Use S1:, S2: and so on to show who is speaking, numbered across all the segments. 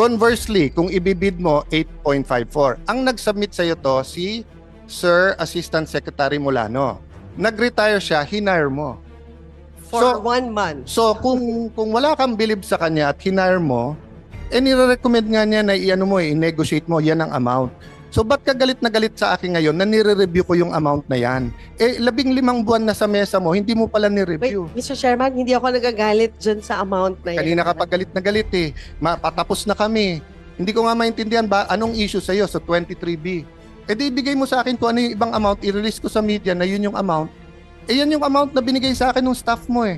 S1: Conversely, kung ibibid mo 8.54, ang nag-submit sa'yo to si Sir Assistant Secretary Molano. Nag-retire siya, hinire mo.
S2: For 1 month.
S1: So kung wala kang believe sa kanya at hinire mo, nire-recommend nga niya na i-ano mo, i-negotiate mo, yan ang amount. So ba't ka galit na galit sa akin ngayon na nire-review ko yung amount na yan? 15 buwan na sa mesa mo, hindi mo pala
S2: Wait,
S1: ni-review.
S2: Mr. Chairman, hindi ako nagagalit dyan sa amount na yan.
S1: Kanina ka pa galit na galit eh. Patapos na kami. Hindi ko nga maintindihan ba anong issue sa'yo sa 23B. Di ibigay mo sa akin kung ano yung ibang amount, i-release ko sa media na yun yung amount. Yan yung amount na binigay sa akin ng staff mo eh.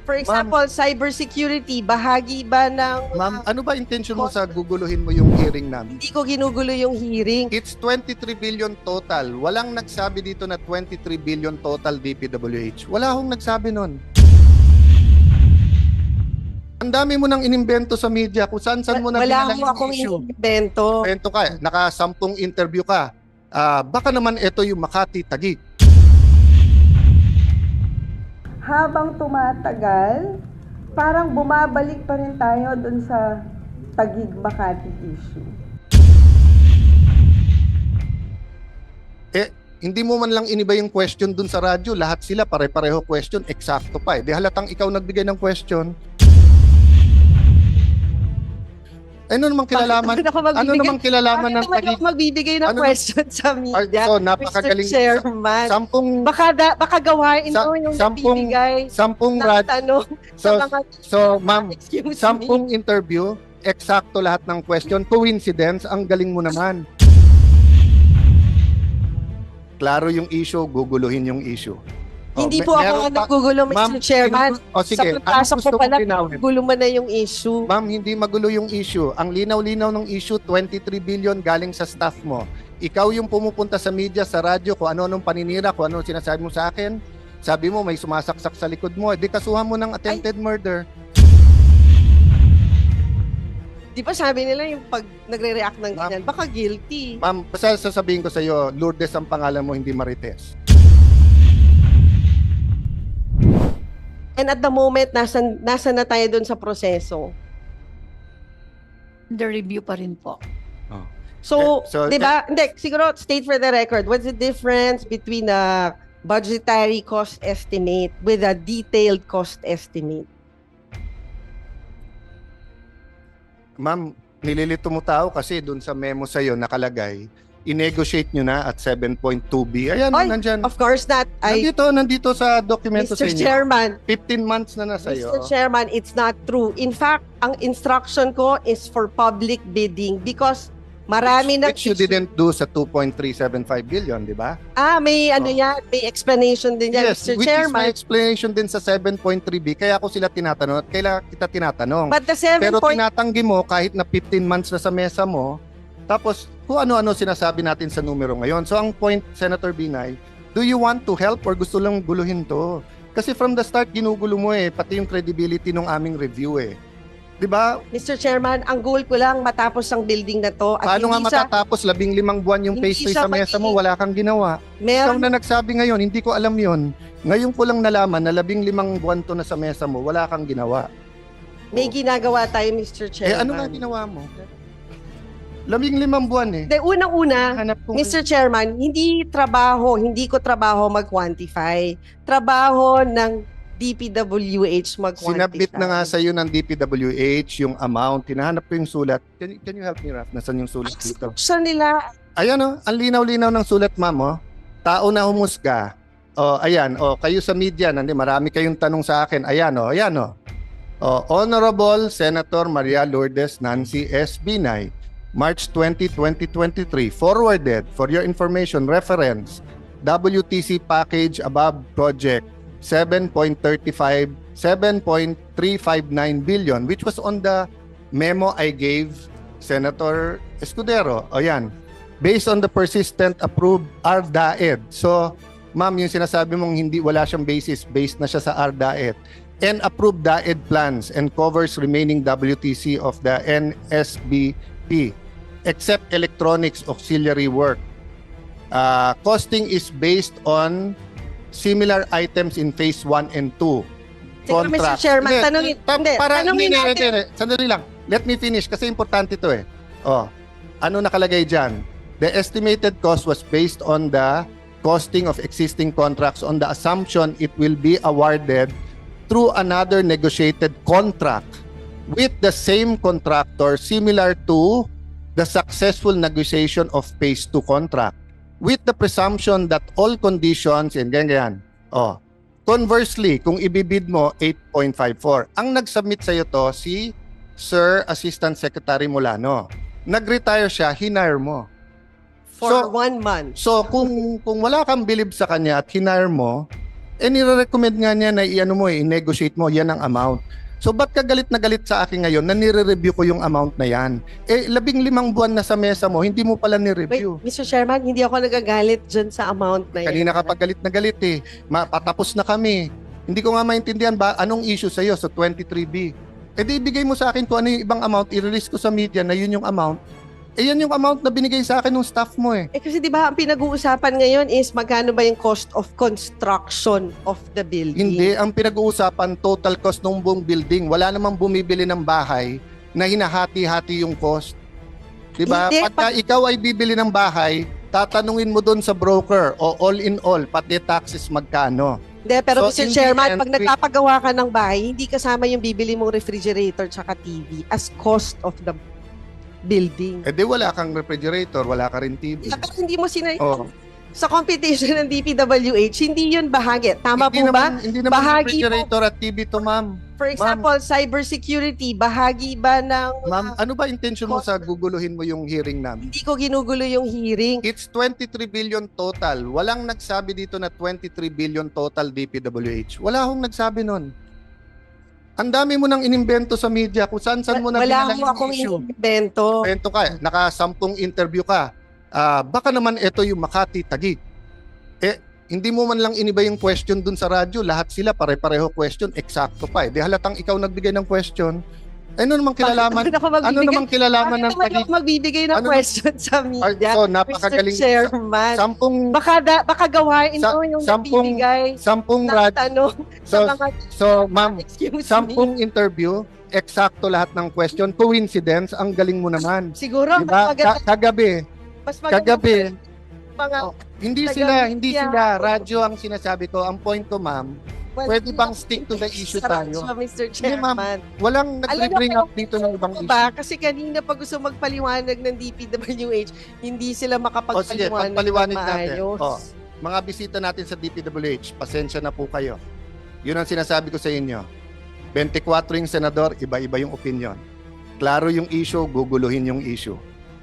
S2: For example, cybersecurity, bahagi ba ng...
S1: Ma'am, ano ba intention mo sa guguluhin mo yung hearing namin?
S2: Hindi ko ginugulo yung hearing.
S1: It's 23 billion total. Walang nagsabi dito na 23 billion total DPWH. Wala akong nagsabi nun. Ang dami mo nang inimbento sa media kung saan mo na
S2: Wala
S1: pinala
S2: mo
S1: yung
S2: akong
S1: issue.
S2: inimbento.
S1: Kwento ka, naka-10 interview ka. Baka naman ito yung Makati Taguig.
S3: Habang tumatagal, parang bumabalik pa rin tayo dun sa Taguig Makati issue.
S1: Hindi mo man lang iniba yung question dun sa radyo. Lahat sila pare-pareho question, eksakto pa. Di halatang ikaw nagbigay ng question. Ano namang kilalaman? Ano namang kilalaman ng
S2: Taguig?
S1: Taguig?
S2: Magbibigay ng
S1: Ano-
S2: question sa media,
S1: So, napakagaling.
S2: Mr. Chairman.
S1: Baka
S2: gawain mo yung
S1: sampung
S2: nabibigay ng
S1: radyo.
S2: tanong
S1: So,
S2: sa mga...
S1: so ma'am,
S2: Excuse me.
S1: 10 interview, eksakto lahat ng question. Coincidence, ang galing mo naman. Klaro yung issue, guguluhin yung issue.
S2: Hindi po ako nagugulo,
S1: Ma'am,
S2: Mr. Chairman.
S1: sige,
S2: Sa pagpasok
S1: gusto
S2: ko
S1: mong
S2: pala,
S1: linawin?
S2: gulo mo na yung issue.
S1: Ma'am, hindi magulo yung issue. Ang linaw-linaw ng issue, 23 billion galing sa staff mo. Ikaw yung pumupunta sa media, sa radyo, kung ano-anong paninira, kung ano sinasabi mo sa akin. Sabi mo, may sumasaksak sa likod mo. Di kasuhan mo ng attempted murder.
S2: Di ba sabi nila yung pag nagre-react ng
S1: Ma'am.
S2: ganyan, baka guilty.
S1: Ma'am, basta sasabihin ko sa iyo, Lourdes ang pangalan mo, hindi Marites.
S2: And at the moment, nasa na tayo dun sa proseso.
S4: Under review pa rin po.
S2: So,
S1: So,
S2: di ba? Hindi, siguro, state for the record, what's the difference between a budgetary cost estimate with a detailed cost estimate?
S1: Ma'am, nililito mo tao kasi dun sa memo sa iyo nakalagay, i-negotiate nyo na at 7.2B. Ayan,
S2: Oy,
S1: nandyan.
S2: Of course not.
S1: Nandito sa dokumento sa
S2: Mr.
S1: inyo.
S2: Chairman,
S1: 15 months na nasa iyo.
S2: Mr. Chairman, it's not true. In fact, ang instruction ko is for public bidding because marami na...
S1: Which you didn't do sa 2.375 billion, di ba?
S2: may ano yan, may explanation din yan,
S1: Yes,
S2: Mr.
S1: which is my
S2: Chairman.
S1: explanation din sa 7.3B. Kaya ako sila tinatanong at kailangan kita tinatanong.
S2: But the 7
S1: Pero
S2: point...
S1: tinatanggi mo kahit na 15 months na sa mesa mo, tapos kung ano-ano sinasabi natin sa numero ngayon. So ang point, Senator Binay, do you want to help or gusto lang guluhin to? Kasi from the start, ginugulo mo pati yung credibility ng aming review Di ba?
S2: Mr. Chairman, ang goal ko lang matapos ang building na to. At
S1: Paano nga
S2: hindi sa...
S1: matatapos 15 buwan yung
S2: hindi
S1: pastry
S2: sa
S1: sa mesa mo, wala kang ginawa? Ikaw
S2: Meron,
S1: na nagsabi ngayon, hindi ko alam yon. Ngayon ko lang nalaman na 15 buwan to na sa mesa mo, wala kang ginawa.
S2: may ginagawa tayo, Mr. Chairman.
S1: Ano nga ginawa mo? 15 buwan
S2: De, unang-una,
S1: Hanap kong
S2: Mr. Chairman, hindi ko trabaho mag-quantify. Trabaho ng DPWH mag-quantify.
S1: Sinabit na nga sa iyo ng DPWH yung amount. Hinahanap ko yung sulat. Can you help me, Raf? Nasaan yung sulat dito?
S2: Saan nila?
S1: Ayan ang linaw-linaw ng sulat, ma'am. Tao na humusga. Ayan, kayo sa media, marami kayong tanong sa akin. Ayan. Honorable Senator Maria Lourdes Nancy S. Binay, March 20, 2023, forwarded for your information reference WTC package above project 7.359 billion, which was on the memo I gave Senator Escudero. Ayan, based on the persistent approved RDAED. So, ma'am, yung sinasabi mong wala siyang basis, based na siya sa RDAED and approved DAED plans and covers remaining WTC of the NSBP except electronics auxiliary work. Costing is based on similar items in phase 1 and 2.
S2: Siguro, Mr.
S1: contract.
S2: Chairman,
S1: Hindi,
S2: tanungin, hindi,
S1: para,
S2: tanungin
S1: hindi,
S2: natin.
S1: hindi. Sandali lang. Let me finish kasi importante ito eh. Oh, ano nakalagay dyan? The estimated cost was based on the costing of existing contracts on the assumption it will be awarded through another negotiated contract with the same contractor similar to the successful negotiation of phase 2 contract with the presumption that all conditions and ganyan. Oh. Conversely, kung ibibid mo 8.54, ang nag-submit sa iyo to si Sir Assistant Secretary Molano. Nag-retire siya, hinire mo.
S2: For 1 month.
S1: So kung wala kang believe sa kanya at hinire mo, nire-recommend nga niya na i-ano mo, i-negotiate mo, yan ang amount. So ba't ka galit na galit sa akin ngayon na nire-review ko yung amount na yan? 15 buwan na sa mesa mo, hindi mo pala
S2: Wait,
S1: ni-review.
S2: Mr. Chairman, hindi ako nagagalit dyan sa amount na yan.
S1: Kanina ka pa galit na galit eh. Patapos na kami. Hindi ko nga maintindihan ba anong issue sa iyo sa 23B. Di ibigay mo sa akin kung ano yung ibang amount, i-release ko sa media na yun yung amount. Yan yung amount na binigay sa akin ng staff mo eh.
S2: Kasi di ba ang pinag-uusapan ngayon is magkano ba yung cost of construction of the building?
S1: Hindi, ang pinag-uusapan total cost ng buong building. Wala namang bumibili ng bahay na hinahati-hati yung cost. Diba?
S2: Hindi,
S1: Pagka ikaw ay bibili ng bahay, tatanungin mo doon sa broker o all in all, pati taxes magkano.
S2: Hindi, pero
S1: So,
S2: Mr.
S1: in the
S2: Chairman,
S1: end,
S2: pag nagpapagawa ka ng bahay, hindi kasama yung bibili mong refrigerator tsaka TV as cost of the building.
S1: Di wala kang refrigerator, wala ka rin TV.
S2: Pero hindi mo
S1: Oh.
S2: sa competition ng DPWH, hindi yun bahagi. Tama
S1: Hindi
S2: po ba?
S1: naman, hindi naman
S2: Bahagi
S1: refrigerator at TV to, ma'am.
S2: For example, cybersecurity, bahagi ba ng...
S1: Ma'am, ano ba intention mo sa guguluhin mo yung hearing namin?
S2: Hindi ko ginugulo yung hearing.
S1: It's 23 billion total. Walang nagsabi dito na 23 billion total DPWH. Wala akong nagsabi nun. Ang dami mo nang inimbento sa media kung saan mo na
S2: Wala
S1: pinala
S2: mo akong
S1: issue.
S2: inimbento.
S1: Invento ka, naka-10 interview ka. Baka naman ito yung Makati Taguig. Hindi mo man lang iniba yung question dun sa radyo. Lahat sila pare-pareho question, eksakto pa. Di halatang ikaw nagbigay ng question. Ano namang kilalaman? Ano namang kilalaman ng
S2: Bakit
S1: Taguig?
S2: ako magbibigay ng
S1: Ano
S2: question sa media?
S1: So, napakagaling.
S2: Mr. Chairman.
S1: Baka
S2: gawain
S1: Sa-
S2: mo yung
S1: sampung-
S2: nagbibigay
S1: sampung
S2: ng
S1: radyo.
S2: tanong sa
S1: So,
S2: mga...
S1: so ma'am,
S2: Excuse me.
S1: 10 interview, eksakto lahat ng question. Coincidence, ang galing mo naman.
S2: Siguro,
S1: Diba?
S2: mas maganda.
S1: Kagabi,
S2: Mas maganda
S1: kagabi,
S2: mga...
S1: hindi sila, radyo ang sinasabi ko. Ang point ko, ma'am, pwede bang stick to the issue tayo?
S2: Mr.
S1: Hindi, ma'am.
S2: Chairman.
S1: Walang nag-bring
S2: Alam
S1: up dito ng ibang
S2: Ano
S1: issue.
S2: ba? Kasi kanina pag gusto magpaliwanag ng DPWH, hindi sila
S1: Sige,
S2: makapagpaliwanag
S1: pagpaliwanag
S2: ng
S1: natin.
S2: maayos.
S1: Mga bisita natin sa DPWH, pasensya na po kayo. Yun ang sinasabi ko sa inyo. 24 yung senador, iba-iba yung opinion. Klaro yung issue, guguluhin yung issue.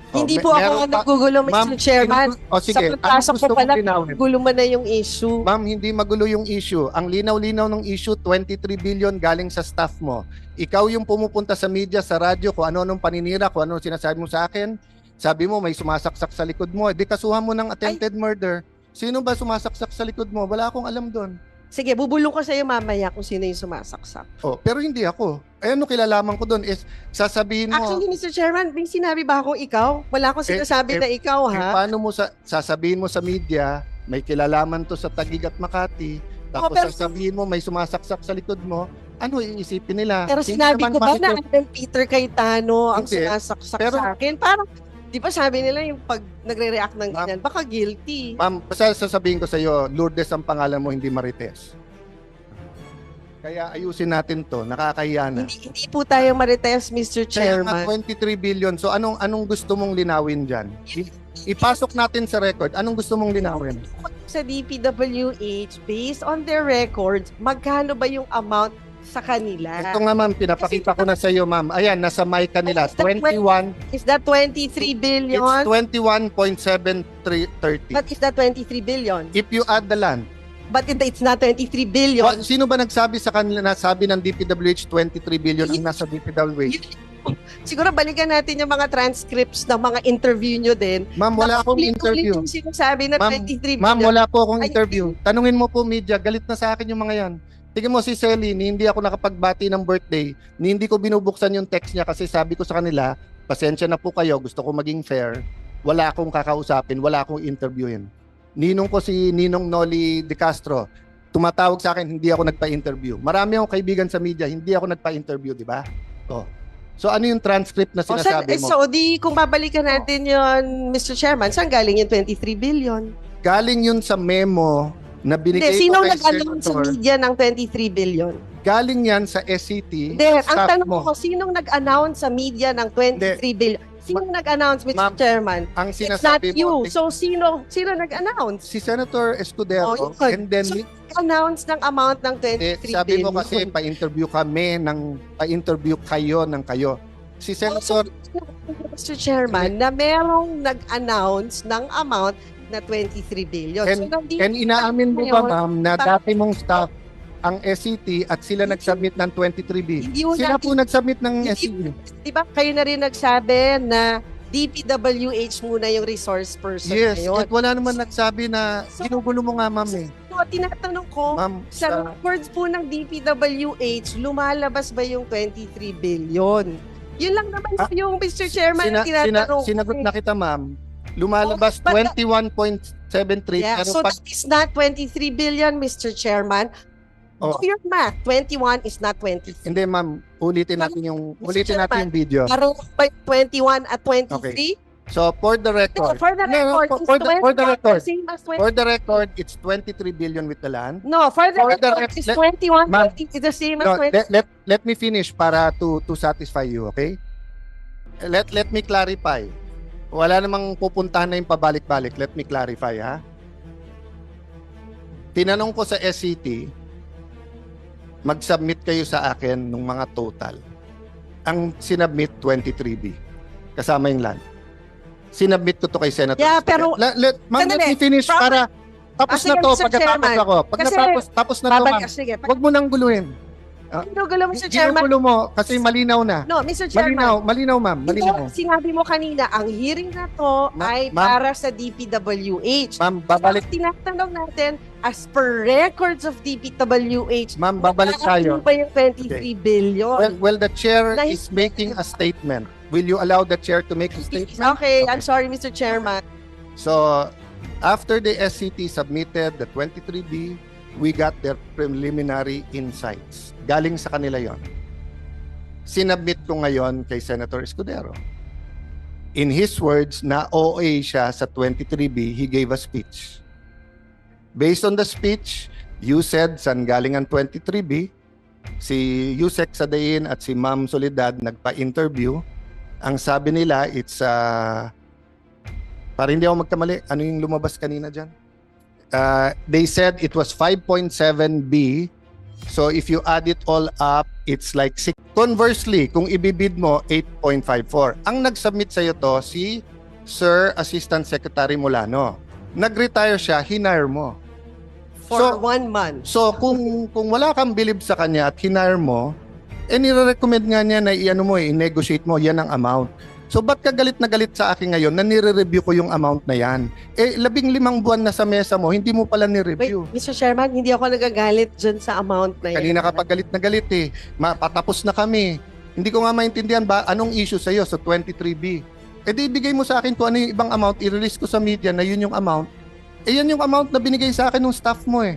S2: Hindi po ako ang nagugulo, Mr. Chairman.
S1: Sige,
S2: Sa pagpasok
S1: gusto
S2: ko
S1: mong
S2: pala,
S1: linawin?
S2: gulo mo na yung issue.
S1: Ma'am, hindi magulo yung issue. Ang linaw-linaw ng issue, 23 billion galing sa staff mo. Ikaw yung pumupunta sa media, sa radyo, kung ano-anong paninira, kung ano sinasabi mo sa akin. Sabi mo, may sumasaksak sa likod mo. Di kasuhan mo ng attempted murder. Sino ba sumasaksak sa likod mo? Wala akong alam doon.
S2: Sige, bubulong ko sa iyo mamaya kung sino yung sumasaksak.
S1: Pero hindi ako. Ano kilalaman ko doon is sasabihin mo,
S2: Actually, Mr. Chairman, may sinabi ba akong ikaw? Wala akong sinasabi na ikaw, ha?
S1: paano mo sasabihin mo sa media, may kilalaman to sa Taguig at Makati, tapos
S2: pero-
S1: sasabihin mo may sumasaksak sa likod mo, ano iisipin nila?
S2: Pero
S1: Hindi
S2: sinabi
S1: naman
S2: ko ba na
S1: makikita-
S2: Andel Peter Cayetano ang
S1: Hindi.
S2: sinasaksak
S1: Pero-
S2: sa akin? Parang, di ba sabi nila yung pag nagre-react ng
S1: Ma'am-
S2: ganyan, baka guilty.
S1: Ma'am, basta sasabihin ko sa iyo, Lourdes ang pangalan mo, hindi Marites. Kaya ayusin natin to, nakakahiya na.
S2: Hindi po tayo marites, Mr.
S1: Kaya nga
S2: Chairman.
S1: 23 billion. So anong gusto mong linawin diyan? Ipasok natin sa record. Anong gusto mong linawin?
S2: Sa DPWH, based on their records, magkano ba yung amount sa kanila?
S1: Ito nga ma'am, pinapakita ko na sa iyo ma'am. Ayan, nasa mic kanila.
S2: Is that
S1: 21,
S2: Is that 23 billion?
S1: it's 21.7330.
S2: But is that 23 billion?
S1: If you add the land,
S2: But it's not 23 billion.
S1: sino ba nagsabi sa kanila na sabi ng DPWH 23 billion ang nasa DPWH?
S2: Siguro balikan natin yung mga transcripts ng mga interview nyo din.
S1: Ma'am, wala akong interview.
S2: Yung sinasabi na
S1: Ma'am,
S2: 23 billion.
S1: Ma'am, wala po akong
S2: Ay,
S1: interview. Tanungin mo po media, galit na sa akin yung mga yan. Tingnan mo si Selly, ni hindi ako nakapagbati ng birthday, ni hindi ko binubuksan yung text niya kasi sabi ko sa kanila, pasensya na po kayo, gusto ko maging fair. Wala akong kakausapin, wala akong interviewin. Ninong ko si Ninong Noli De Castro. tumatawag sa akin, hindi ako nagpa-interview. Marami akong kaibigan sa media, hindi ako nagpa-interview, di ba? Oh. So ano yung transcript na sinasabi mo?
S2: So, kung babalikan natin yon, Mr. Chairman, saan galing yung 23 billion?
S1: Galing yun sa memo na binigay
S2: Hindi, sino
S1: ko kay
S2: nag-announce sa
S1: Senator.
S2: media ng 23 billion?
S1: Galing yan sa SCT.
S2: Hindi, ang
S1: staff
S2: tanong
S1: mo.
S2: ko, sinong nag-announce sa media ng 23 billion? Sinong nag-announce, Mr.
S1: Ma'am,
S2: Chairman?
S1: Ang
S2: It's not
S1: sinasabi
S2: you.
S1: mo,
S2: So, sino nag-announce?
S1: si Senator Escudero,
S2: Oh, yun.
S1: and then
S2: So, announce ng amount ng 23
S1: sabi mo
S2: billion.
S1: kasi pa-interview kayo ng kayo. Si Senator,
S2: Mr. Chairman, na merong nag-announce ng amount na 23 billion. Nandito
S1: and inaamin mo ba,
S2: ngayon,
S1: ma'am, na dati mong staff ang SCT at sila nag-submit ng 23B?
S2: Hindi mo
S1: Sila
S2: na-
S1: po nag-submit ng
S2: Hindi-
S1: SCT.
S2: di ba kayo na rin nagsabi na DPWH muna yung resource person
S1: Yes,
S2: ngayon.
S1: at wala naman nagsabi na ginugulo mo nga, ma'am eh.
S2: So, tinatanong ko,
S1: Ma'am,
S2: sa records po ng DPWH, lumalabas ba yung 23 billion? Yun lang naman yung Mr. Chairman na tinatanong.
S1: sinagot na kita, ma'am. Lumalabas
S2: Oh, but-
S1: 21.73
S2: Yeah,
S1: pero
S2: so
S1: pag
S2: that is not 23 billion, Mr. Chairman.
S1: Oh.
S2: Do your math. 21 is not 23.
S1: hindi, ma'am, ulitin natin yung
S2: Chairman,
S1: video.
S2: Parang by 21 at 23?
S1: So for the
S2: No,
S1: record,
S2: for the
S1: No,
S2: record,
S1: for the record.
S2: same as 20.
S1: for the record, it's 23 billion with the land.
S2: No, for the
S1: for the
S2: record,
S1: rec-
S2: it's
S1: let-
S2: 21.
S1: Ma'am,
S2: It's the same as
S1: No,
S2: 20.
S1: let me finish para to satisfy you, okay? Let me clarify. Wala namang pupuntahan na yung pabalik-balik. Let me clarify, ha? Tinanong ko sa SCT, mag-submit kayo sa akin ng mga total. Ang sinubmit 23B. Kasama yung land. Sinubmit ko to kay Senator.
S2: Yeah, pero-
S1: Ma'am, let
S2: Sandali.
S1: me finish para tapos
S2: sige,
S1: na to.
S2: Mr.
S1: Pagkatapos
S2: Chairman.
S1: ako. Pag
S2: Kasi-
S1: natapos, tapos na to,
S2: Babalik,
S1: ma'am.
S2: sige.
S1: Huwag mo nang guluhin.
S2: Ginugulo mo, Mr. Chairman.
S1: Ginugulo mo kasi malinaw na.
S2: No, Mr. Chairman.
S1: Malinaw, ma'am. Malinaw.
S2: Ito, sinabi mo kanina, ang hearing na to ay
S1: Ma'am.
S2: para sa DPWH.
S1: Ma'am, babalik.
S2: So, tinatanong natin, as per records of DPWH,
S1: Ma'am, babalik tayo.
S2: ano ba yung 23 billion?
S1: Well, the chair
S2: Nahihirapan
S1: is making a statement. Will you allow the chair to make a statement?
S2: Okay, I'm sorry, Mr. Chairman.
S1: So, after the SCT submitted the 23B, we got their preliminary insights. Galing sa kanila yon. Sinubmit ko ngayon kay Senator Escudero. In his words, na OA siya sa 23B, he gave a speech. Based on the speech, you said saan galing ang 23B, si Yusek Sadain at si Ma'am Soledad nagpa-interview. Ang sabi nila, it's para hindi ako magkamali, ano yung lumabas kanina dyan? They said it was 5.7B. So if you add it all up, it's like 6. Conversely, kung ibibid mo, 8.54. Ang nag-submit sa'yo to, si Sir Assistant Secretary Molano. Nag-retire siya, hinire mo.
S2: For 1 month.
S1: So kung wala kang believe sa kanya at hinire mo, nire-recommend nga niya na i-negotiate mo, yan ang amount. So ba't ka galit na galit sa akin ngayon na nire-review ko yung amount na yan? 15 buwan na sa mesa mo, hindi mo pala
S2: Wait,
S1: ni-review.
S2: Mr. Chairman, hindi ako nagagalit dyan sa amount na yan.
S1: Kanina ka pa galit na galit eh. Patapos na kami. Hindi ko nga maintindihan ba anong issue sa'yo sa 23B. Di ibigay mo sa akin kung ano yung ibang amount, i-release ko sa media na yun yung amount. Yan yung amount na binigay sa akin ng staff mo eh.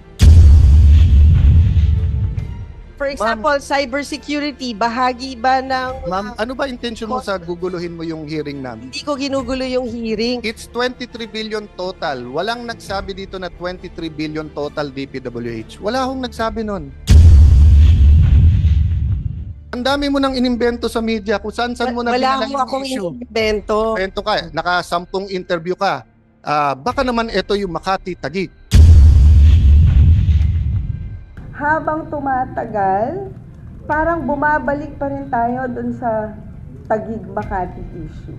S2: For example, cybersecurity, bahagi ba ng...
S1: Ma'am, ano ba intention mo sa guguluhin mo yung hearing namin?
S2: Hindi ko ginugulo yung hearing.
S1: It's 23 billion total. Walang nagsabi dito na 23 billion total DPWH. Wala akong nagsabi nun. Ang dami mo nang inimbento sa media kung saan-saan mo na
S2: Wala
S1: dinala
S2: mo
S1: yung
S2: akong
S1: issue.
S2: invento.
S1: Kwento ka, naka-10 interview ka. Baka naman ito yung Makati Taguig.
S3: Habang tumatagal, parang bumabalik pa rin tayo dun sa Taguig Makati issue.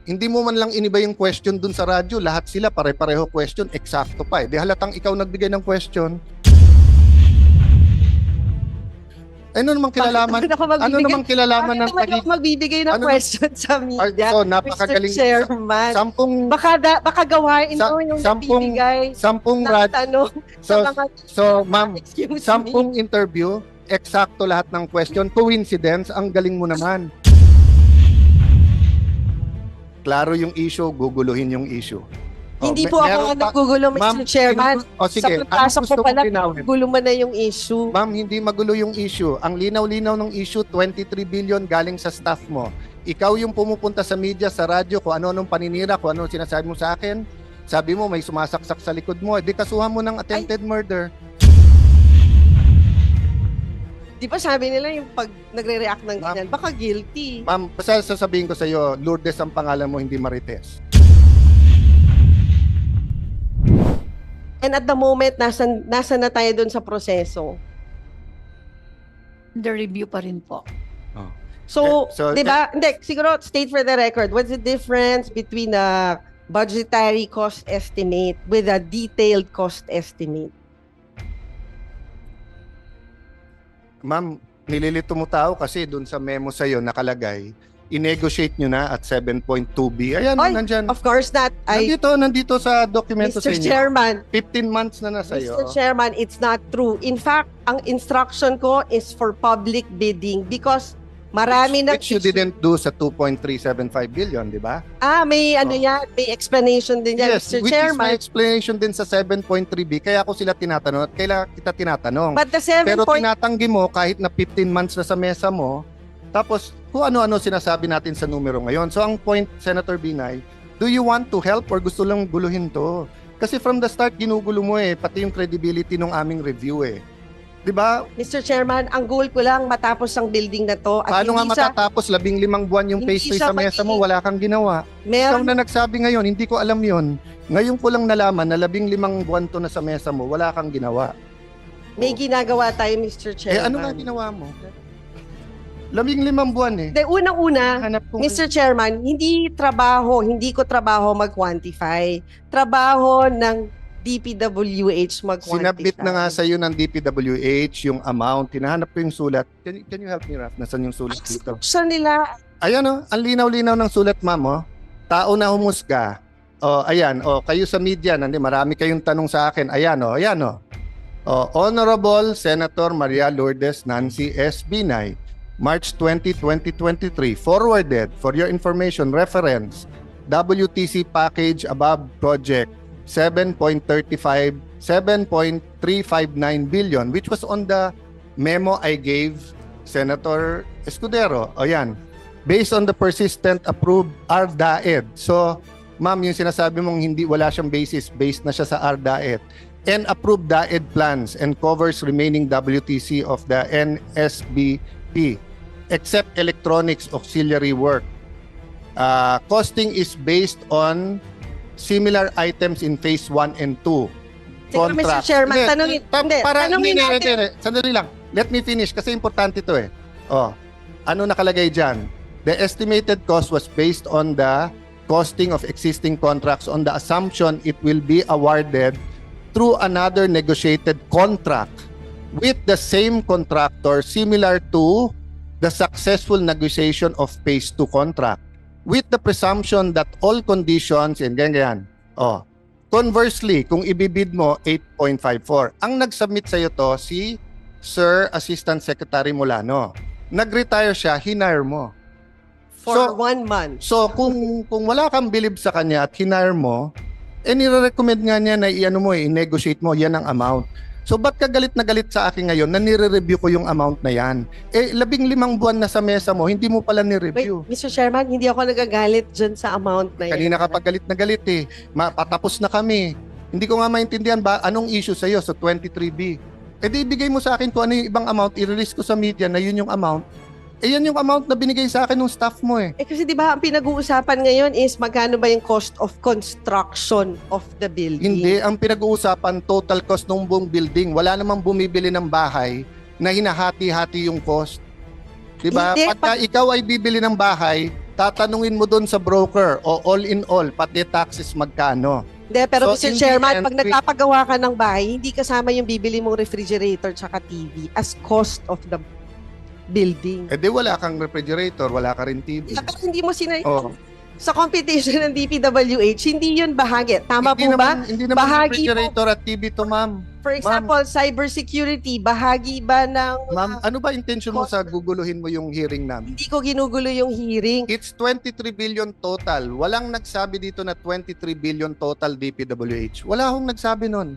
S1: Hindi mo man lang iniba yung question dun sa radyo. Lahat sila pare-pareho question, eksakto pa eh. Di halatang ikaw nagbigay ng question. Ano namang kilalaman? Ano namang kilalaman ng
S2: Bakit naman
S1: Taguig?
S2: ako magbibigay ng
S1: Ano-
S2: question sa media?
S1: So, napakagaling.
S2: Mr. Chairman.
S1: Sampung
S2: Baka gawain mo yung
S1: sampung-
S2: nagbibigay ng
S1: radyo.
S2: tanong
S1: So,
S2: sa mga...
S1: so ma'am,
S2: Excuse me.
S1: 10 interview, eksakto lahat ng question. Coincidence, ang galing mo naman. Klaro yung issue, guguluhin yung issue.
S2: Hindi po ako
S1: meron
S2: ang
S1: pa-
S2: nagugulo,
S1: Ma'am,
S2: Mr. Chairman.
S1: sige,
S2: Sa pagpasok
S1: gusto
S2: ko
S1: mong
S2: pala,
S1: linawin?
S2: gulo mo na yung issue.
S1: Ma'am, hindi magulo yung issue. Ang linaw-linaw ng issue, 23 billion galing sa staff mo. Ikaw yung pumupunta sa media, sa radyo, kung ano-anong paninira, kung ano sinasabi mo sa akin. Sabi mo, may sumasaksak sa likod mo. Di kasuhan mo ng attempted murder.
S2: Di ba sabi nila yung pag nagre-react ng
S1: Ma'am.
S2: ganyan, baka guilty.
S1: Ma'am, basta sasabihin ko sa iyo, Lourdes ang pangalan mo, hindi Marites.
S2: And at the moment, nasa na tayo doon sa proseso.
S4: The review pa rin po.
S2: So,
S1: So,
S2: di ba? Hindi, siguro, state for the record, what's the difference between a budgetary cost estimate with a detailed cost estimate?
S1: Ma'am, nililito mo tao kasi dun sa memo sa iyo nakalagay, i-negotiate nyo na at 7.2B. Ayan,
S2: Oy,
S1: nandyan.
S2: Of course not.
S1: Nandito sa dokumento sa
S2: Mr.
S1: inyo.
S2: Chairman,
S1: 15 months na nasa iyo.
S2: Mr. Chairman, it's not true. In fact, ang instruction ko is for public bidding because marami na...
S1: Which you didn't do sa 2.375 billion, di ba?
S2: may ano yan, may explanation din yan,
S1: Yes,
S2: Mr.
S1: which is my
S2: Chairman.
S1: explanation din sa 7.3B. Kaya ako sila tinatanong at kailan kita tinatanong.
S2: But the 7
S1: Pero
S2: point...
S1: tinatanggi mo kahit na 15 months na sa mesa mo, tapos kung ano-ano sinasabi natin sa numero ngayon. So ang point, Senator Binay, do you want to help or gusto lang guluhin to? Kasi from the start, ginugulo mo pati yung credibility ng aming review Di ba?
S2: Mr. Chairman, ang goal ko lang matapos ang building na to. At
S1: Paano nga
S2: hindi sa...
S1: matatapos 15 buwan yung
S2: hindi
S1: pastry
S2: sa
S1: sa mesa mo, wala kang ginawa? Ikaw
S2: Meron,
S1: na nagsabi ngayon, hindi ko alam yon. Ngayon ko lang nalaman na 15 buwan to na sa mesa mo, wala kang ginawa.
S2: may ginagawa tayo, Mr. Chairman.
S1: Ano nga ginawa mo? 15 buwan
S2: De, unang-una,
S1: Hanap ko.
S2: Mr. Chairman, hindi ko trabaho mag-quantify. Trabaho ng DPWH mag-quantify.
S1: Sinabit na nga sa iyo ng DPWH yung amount. Hinahanap ko yung sulat. Can you help me, Raf? Nasaan yung sulat dito?
S2: Sa nila,
S1: Ayan ang linaw-linaw ng sulat, ma'am. Tao na humusga. Ayan, kayo sa media, marami kayong tanong sa akin. Ayan. Honorable Senator Maria Lourdes Nancy S. Binay, March 20, 2023, forwarded for your information reference WTC package above project 7.359 billion, which was on the memo I gave Senator Escudero. Ayan, based on the persistent approved RDAED. So, ma'am, yung sinasabi mong wala siyang basis, based na siya sa RDAED and approved DAED plans and covers remaining WTC of the NSBP except electronics auxiliary work. Costing is based on similar items in phase 1 and 2.
S2: Siguro, Mr. Chairman, tanungin natin.
S1: Hindi. Sandali lang. Let me finish kasi importante ito Ano nakalagay dyan? The estimated cost was based on the costing of existing contracts on the assumption it will be awarded through another negotiated contract with the same contractor similar to the successful negotiation of phase 2 contract with the presumption that all conditions and ganyan. Conversely, kung ibibid mo 8.54, ang nag-submit sa iyo to si Sir Assistant Secretary Molano. Nag-retire siya, hinire mo.
S2: For 1 month.
S1: So kung wala kang believe sa kanya at hinire mo, nire-recommend nga niya na i-negotiate mo, yan ang amount. So ba't ka galit na galit sa akin ngayon na nire-review ko yung amount na yan? 15 buwan na sa mesa mo, hindi mo pala
S2: Wait,
S1: ni-review.
S2: Mr. Chairman, hindi ako nagagalit dyan sa amount na yan.
S1: Kanina ka pa galit na galit patapos na kami. Hindi ko nga maintindihan ba anong issue sa iyo sa 23B. Di ibigay mo sa akin kung ano yung ibang amount, i-release ko sa media na yun yung amount. Yan yung amount na binigay sa akin ng staff mo
S2: Kasi di ba ang pinag-uusapan ngayon is magkano ba yung cost of construction of the building?
S1: Hindi, ang pinag-uusapan total cost ng buong building. Wala namang bumibili ng bahay na hinahati-hati yung cost. 'Di ba?
S2: Hindi,
S1: Pagka ikaw ay bibili ng bahay, tatanungin mo doon sa broker o all in all, pati taxes magkano.
S2: Hindi, pero
S1: So,
S2: Mr.
S1: in the
S2: Chairman,
S1: end,
S2: pag nagpapagawa ka ng bahay, hindi kasama yung bibili mong refrigerator tsaka TV as cost of the building.
S1: Di wala kang refrigerator, wala ka rin TV.
S2: Pero hindi mo
S1: Oh.
S2: sa competition ng DPWH, hindi yun bahagi. Tama
S1: Hindi
S2: po ba?
S1: naman, hindi naman
S2: Bahagi
S1: refrigerator at TV to, ma'am.
S2: For example, cybersecurity, bahagi ba ng...
S1: Ma'am, ano ba intention mo sa guguluhin mo yung hearing namin?
S2: Hindi ko ginugulo yung hearing.
S1: It's 23 billion total. Walang nagsabi dito na 23 billion total DPWH. Wala akong nagsabi nun.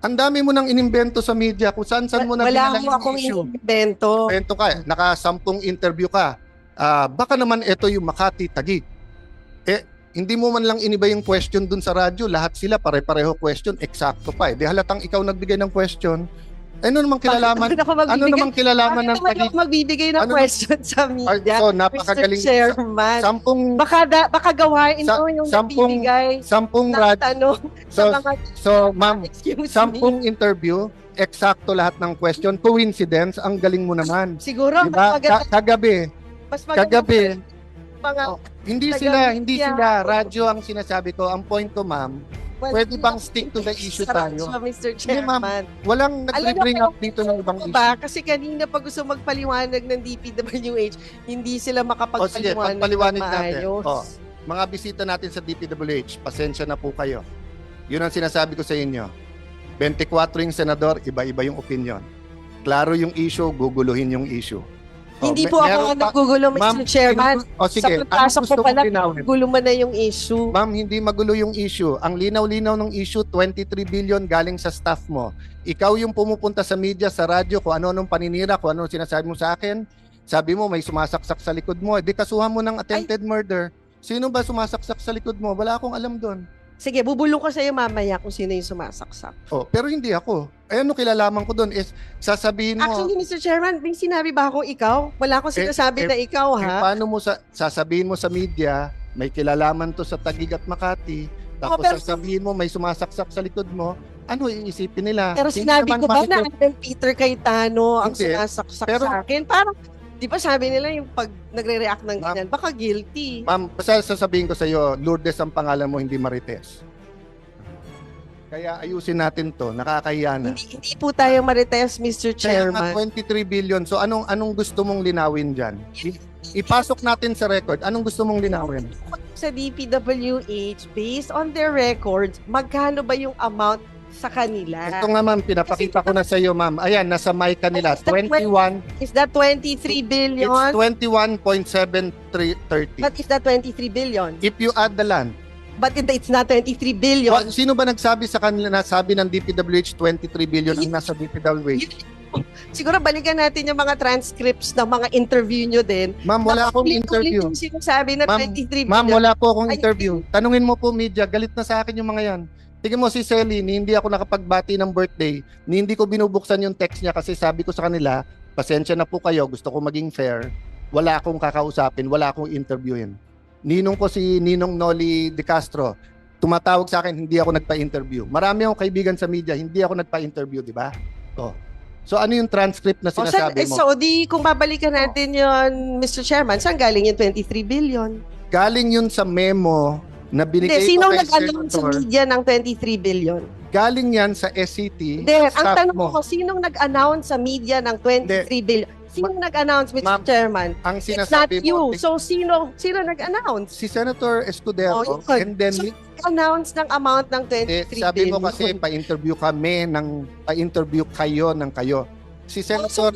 S1: Ang dami mo nang inimbento sa media kung saan-saan mo na
S2: Wala
S1: pinala
S2: mo
S1: yung
S2: akong
S1: issue.
S2: invento.
S1: Invento ka, naka-10 interview ka. Baka naman ito yung Makati, Taguig. Hindi mo man lang iniba yung question dun sa radyo. Lahat sila pare-pareho question, eksakto pa. Di halatang ikaw nagbigay ng question. Ano namang kilalaman? Ano namang kilalaman ng
S2: Bakit
S1: Taguig?
S2: ako magbibigay ng
S1: Ano-
S2: question sa media?
S1: So, napakagaling.
S2: Mr. Chairman.
S1: Sampung
S2: Baka gawain ko yung nabibigay
S1: sampung
S2: ng
S1: radyo.
S2: tanong sa
S1: So,
S2: mga...
S1: so ma'am,
S2: Excuse me.
S1: sampung interview, eksakto lahat ng question. Coincidence, ang galing mo naman.
S2: Siguro,
S1: Diba? Kagabi,
S2: mas maganda
S1: kagabi,
S2: mga...
S1: hindi
S2: Taga-media.
S1: sila radyo ang sinasabi ko. Ang point ko, ma'am, pwede bang stick to the issue tayo?
S2: Mr.
S1: Hindi, ma'am.
S2: Chairman.
S1: Walang
S2: Alam
S1: nag-bring
S2: niyo,
S1: up dito ng ibang
S2: Ano
S1: issue.
S2: ba? Kasi kanina pag gusto magpaliwanag ng DPWH, hindi sila
S1: O sige,
S2: makapagpaliwanag
S1: pagpaliwanag
S2: ng
S1: natin.
S2: maayos.
S1: Mga bisita natin sa DPWH, pasensya na po kayo. Yun ang sinasabi ko sa inyo. 24 yung senador, iba-iba yung opinion. Klaro yung issue, guguluhin yung issue.
S2: Hindi po ako nagugulo, Mr. Chairman.
S1: O sige,
S2: Sa pagpasok ko pala,
S1: linawin?
S2: gulo man na yung issue.
S1: Ma'am, hindi magulo yung issue. Ang linaw-linaw ng issue, 23 billion galing sa staff mo. Ikaw yung pumupunta sa media, sa radyo, kung ano-anong paninira, kung ano sinasabi mo sa akin. Sabi mo, may sumasaksak sa likod mo. Di kasuhan mo ng attempted murder. Sino ba sumasaksak sa likod mo? Wala akong alam doon.
S2: Sige, bubulong ko sa'yo mamaya kung sino yung sumasaksak.
S1: Oh, pero hindi ako. Ano kilalaman ko doon is sasabihin mo,
S2: Actually, Mr. Chairman, may sinabi ba akong ikaw? Wala akong sinasabi na ikaw, ha?
S1: paano mo sasabihin mo sa media, may kilalaman to sa Taguig at Makati, tapos
S2: pero-
S1: sasabihin mo may sumasaksak sa likod mo, ano iisipin nila?
S2: Pero
S1: Hindi
S2: sinabi
S1: naman
S2: ko ba na
S1: makikita-
S2: Andel Peter Cayetano ang
S1: Hindi.
S2: sinasaksak
S1: Pero-
S2: sa akin? Parang, di ba sabi nila yung pag nagre-react ng
S1: Ma'am.
S2: ganyan, baka guilty.
S1: Ma'am, basta sasabihin ko sa iyo, Lourdes ang pangalan mo, hindi Marites. Kaya ayusin natin to, nakakahiya na.
S2: Hindi po tayo marites, Mr.
S1: Kaya nga
S2: Chairman.
S1: 23 billion. So anong gusto mong linawin diyan? Ipasok natin sa record. Anong gusto mong linawin?
S2: Sa DPWH, based on their records, magkano ba yung amount sa kanila?
S1: Ito nga ma'am, pinapakita ko na sa iyo ma'am. Ayan, nasa mic kanila.
S2: Is that
S1: 21,
S2: Is that 23 billion?
S1: it's 21.7330.
S2: But is that 23 billion?
S1: If you add the land,
S2: But it's not 23 billion.
S1: sino ba nagsabi sa kanila na sabi ng DPWH 23 billion ang nasa DPWH?
S2: Siguro balikan natin yung mga transcripts ng mga interview nyo din.
S1: Ma'am, wala akong interview.
S2: Yung sinasabi na
S1: Ma'am,
S2: 23
S1: Ma'am,
S2: billion.
S1: wala po akong
S2: Ay,
S1: interview. Tanungin mo po media, galit na sa akin yung mga yan. Tingnan mo si Selly, ni hindi ako nakapagbati ng birthday, ni hindi ko binubuksan yung text niya kasi sabi ko sa kanila, pasensya na po kayo, gusto ko maging fair. Wala akong kakausapin, wala akong interviewin. Ninong ko si Ninong Noli De Castro, tumatawag sa akin, hindi ako nagpa-interview. Marami akong kaibigan sa media, hindi ako nagpa-interview, di ba? Oh. So ano yung transcript na sinasabi mo?
S2: So di, kung babalikan natin yon, Mr. Chairman, saan galing yung 23 billion?
S1: Galing yun sa memo na binigay
S2: Hindi,
S1: ko
S2: sino
S1: kay
S2: nag-announce sa
S1: Senator.
S2: media ng 23 billion?
S1: Galing yan sa SCT.
S2: Hindi, ang
S1: staff
S2: tanong
S1: mo.
S2: ko, sinong nag-announce sa media ng 23 billion? Sinong nag-announce, Mr.
S1: Ma'am,
S2: Chairman?
S1: Ang
S2: It's not
S1: sinasabi
S2: you.
S1: mo,
S2: So, sino nag-announce?
S1: si Senator Escudero,
S2: Oh, yun.
S1: and then
S2: So, announce ng amount ng 23
S1: sabi
S2: billion.
S1: mo kasi pa-interview kami pa-interview kayo ng kayo. Si Senator,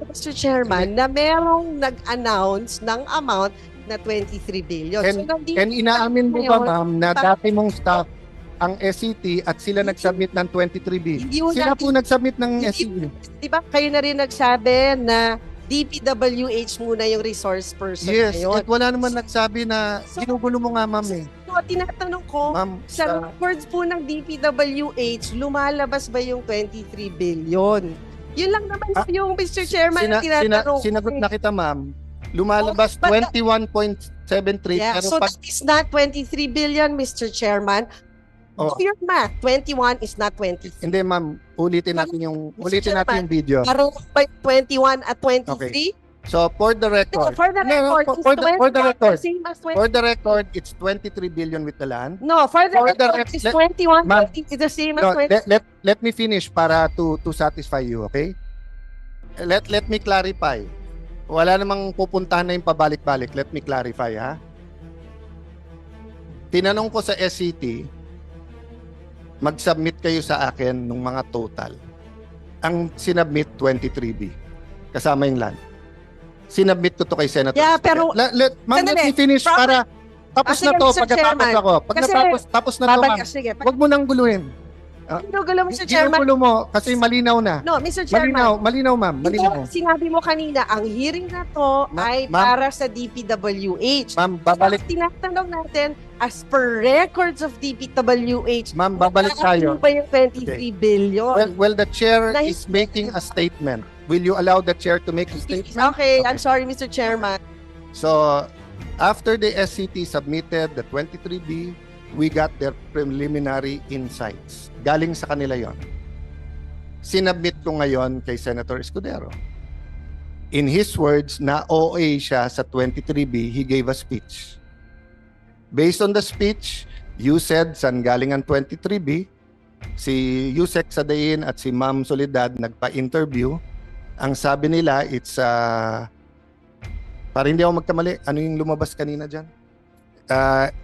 S2: Mr. Chairman, na merong nag-announce ng amount na 23 billion.
S1: And-
S2: nandito
S1: and inaamin mo ba
S2: ngayon,
S1: ma'am na dati mong staff ang SCT at sila nag-submit ng 23B?
S2: Hindi mo
S1: Sila
S2: natin-
S1: po nag-submit ng
S2: Hindi-
S1: SCT.
S2: Di ba kayo na rin nagsabi na DPWH muna yung resource person
S1: Yes,
S2: ngayon.
S1: at wala naman nagsabi na
S2: So-
S1: ginugulo mo nga ma'am eh.
S2: So, tinatanong ko,
S1: Ma'am,
S2: sa records po ng DPWH, lumalabas ba yung 23 billion? Yun lang naman
S1: Ah,
S2: yung Mr. Chairman na tinatanong ko.
S1: sinagot na kita ma'am. Lumalabas
S2: Oh, but
S1: 21.73
S2: Yeah,
S1: pero
S2: so
S1: pag
S2: that is not 23 billion, Mr. Chairman.
S1: Oh.
S2: Do your math. 21 is not 23.
S1: hindi ma'am, ulitin natin yung
S2: Mr.
S1: yung video.
S2: Parang by 21 at 23?
S1: So for the
S2: No,
S1: record,
S2: for the
S1: No,
S2: record,
S1: for
S2: it's
S1: the
S2: 21
S1: record.
S2: same as 20.
S1: for the record, it's 23 billion with the land.
S2: No, for the
S1: for the
S2: record,
S1: rec-
S2: it's
S1: let-
S2: 21.
S1: Ma'am,
S2: It's the same as
S1: No,
S2: 20.
S1: let me finish para to satisfy you, okay? Let me clarify. Wala namang pupuntahan na yung pabalik-balik. Let me clarify, ha? Tinanong ko sa SCT, mag-submit kayo sa akin ng mga total. Ang sinubmit 23B. Kasama yung land. Sinubmit ko to kay Senator.
S2: Yeah, pero-
S1: Ma'am, let me finish para tapos na
S2: sige,
S1: to
S2: Mr.
S1: pagkatapos
S2: Chairman.
S1: ako. Pag
S2: Kasi
S1: tapos na to, ma'am.
S2: Sige.
S1: Huwag mo nang guluhin.
S2: Ginugulo, Mr. Chairman.
S1: Ginugulo mo kasi malinaw na.
S2: No, Mr. Chairman.
S1: Malinaw ma'am. Malinaw.
S2: Ito, sinabi mo kanina, ang hearing na to ay
S1: Ma'am.
S2: para sa DPWH.
S1: Ma'am, babalik.
S2: So, tinatanong natin, as per records of DPWH,
S1: Ma'am, babalik tayo.
S2: pa yung 23 billion?
S1: Well, the chair
S2: Nahis-
S1: is making a statement. Will you allow the chair to make a statement?
S2: Okay, I'm sorry, Mr. Chairman.
S1: So, after the SCT submitted the 23B, we got their preliminary insights. Galing sa kanila yon. Sinubmit ko ngayon kay Senator Escudero. In his words, na OA siya sa 23B, he gave a speech. Based on the speech, you said saan galing ang 23B, si Yusek Sadain at si Ma'am Soledad nagpa-interview. Ang sabi nila, it's para hindi ako magkamali, ano yung lumabas kanina dyan?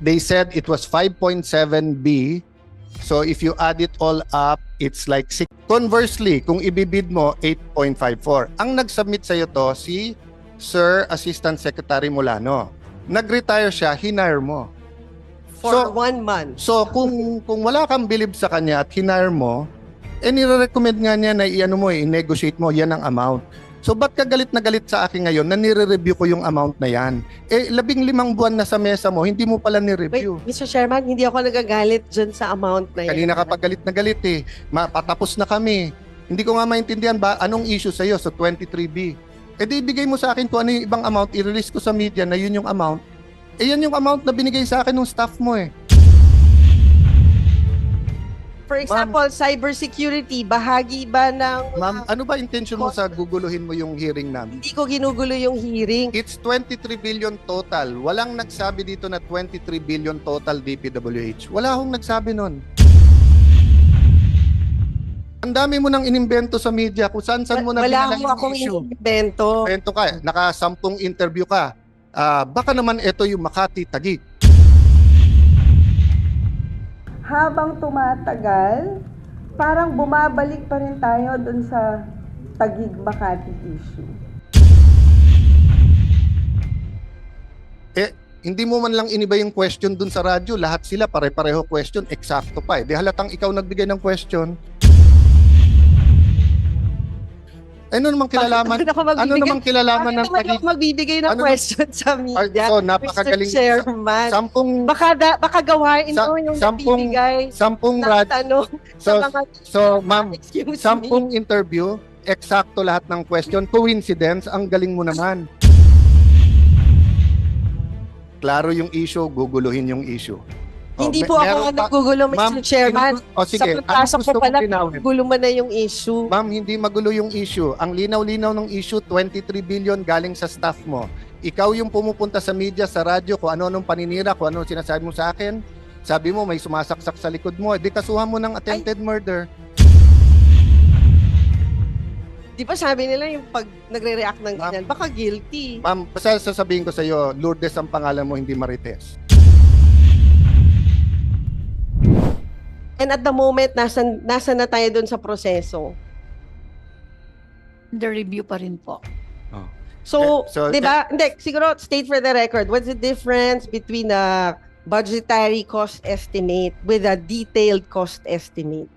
S1: They said it was 5.7B. So if you add it all up, it's like 6. Conversely, kung ibibid mo, 8.54. Ang nag-submit sa'yo to, si Sir Assistant Secretary Molano. Nag-retire siya, hinire mo.
S2: For 1 month.
S1: So kung wala kang believe sa kanya at hinire mo, nire-recommend nga niya na i-ano mo, i-negotiate mo, yan ang amount. So ba't ka galit na galit sa akin ngayon na nire-review ko yung amount na yan? 15 buwan na sa mesa mo, hindi mo pala
S2: Wait,
S1: ni-review.
S2: Mr. Chairman, hindi ako nagagalit dyan sa amount na yan.
S1: Kanina ka pa galit na galit eh. Patapos na kami. Hindi ko nga maintindihan ba anong issue sa'yo sa 23B. Di ibigay mo sa akin kung ano yung ibang amount, i-release ko sa media na yun yung amount. Yan yung amount na binigay sa akin ng staff mo eh.
S2: For example, cybersecurity, bahagi ba ng...
S1: Ma'am, ano ba intention mo sa guguluhin mo yung hearing namin?
S2: Hindi ko ginugulo yung hearing.
S1: It's 23 billion total. Walang nagsabi dito na 23 billion total DPWH. Wala akong nagsabi nun. Ang dami mo nang inimbento sa media kung saan mo na
S2: Wala
S1: binala
S2: mo akong
S1: issue.
S2: invento.
S1: Invento ka, naka-10 interview ka. Baka naman ito yung Makati Taguig.
S3: Habang tumatagal, parang bumabalik pa rin tayo dun sa Taguig Makati issue.
S1: Hindi mo man lang iniba yung question dun sa radyo. Lahat sila pare-pareho question, eksakto pa eh. Di halatang ikaw nagbigay ng question. Ano namang kilalaman? Ano namang kilalaman ng
S2: Bakit naman
S1: Taguig?
S2: ako magbibigay ng
S1: Ano-
S2: question sa media?
S1: So, napakagaling.
S2: Mr. Chairman.
S1: Sampung
S2: Baka gawain mo yung
S1: sampung-
S2: nabibigay
S1: sampung
S2: ng
S1: radyo.
S2: tanong
S1: So,
S2: sa mga...
S1: so ma'am,
S2: Excuse me.
S1: 10 interview, eksakto lahat ng question. Coincidence, ang galing mo naman. Klaro yung issue, guguluhin yung issue.
S2: Hindi po ako nagugulo, Mr. Chairman.
S1: Sige,
S2: Sa pagpasok ko pala,
S1: linawin?
S2: gulo mo na yung issue.
S1: Ma'am, hindi magulo yung issue. Ang linaw-linaw ng issue, 23 billion galing sa staff mo. Ikaw yung pumupunta sa media, sa radyo, kung ano-anong paninira, kung ano sinasabi mo sa akin. Sabi mo, may sumasaksak sa likod mo. Di kasuhan mo ng attempted murder.
S2: Di ba sabi nila yung pag nagre-react ng ganyan, baka guilty.
S1: Ma'am, basta sasabihin ko sa iyo, Lourdes ang pangalan mo, hindi Marites.
S2: And at the moment, nasa na tayo dun sa proseso.
S4: The review pa rin po.
S2: So,
S1: So,
S2: di ba? Hindi, siguro, state for the record, what's the difference between a budgetary cost estimate with a detailed cost estimate?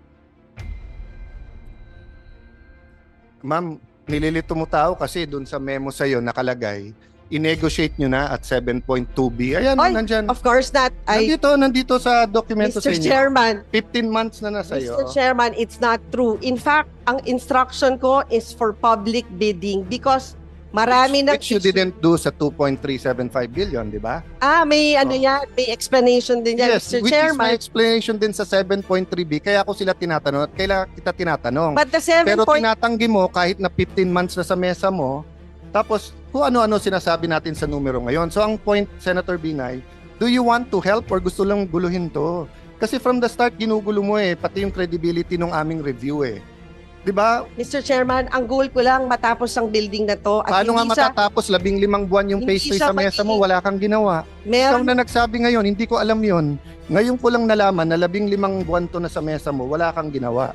S1: Ma'am, nililito mo tao kasi dun sa memo sa iyo nakalagay, i-negotiate nyo na at 7.2B. Ayan,
S2: Oy,
S1: nandyan.
S2: Of course not.
S1: Nandito sa dokumento sa
S2: Mr.
S1: inyo.
S2: Chairman,
S1: 15 months na nasa iyo.
S2: Mr. Chairman, it's not true. In fact, ang instruction ko is for public bidding because marami na...
S1: Which you didn't do sa 2.375 billion, di ba?
S2: may ano yan, may explanation din yan,
S1: Yes,
S2: Mr.
S1: which is my
S2: Chairman.
S1: explanation din sa 7.3B. Kaya ako sila tinatanong at kailan kita tinatanong.
S2: But the 7
S1: Pero
S2: point...
S1: tinatanggi mo kahit na 15 months na sa mesa mo, tapos kung ano-ano sinasabi natin sa numero ngayon. So ang point, Senator Binay, do you want to help or gusto lang guluhin to? Kasi from the start, ginugulo mo pati yung credibility ng aming review Di ba?
S2: Mr. Chairman, ang goal ko lang matapos ang building na to. At
S1: Paano nga
S2: hindi sa-
S1: matatapos 15 buwan yung
S2: hindi
S1: phase 3
S2: siya
S1: sa mesa mo, wala kang ginawa. Ikaw
S2: Meron,
S1: na nagsabi ngayon, hindi ko alam yon. Ngayon ko lang nalaman na 15 buwan to na sa mesa mo, wala kang ginawa.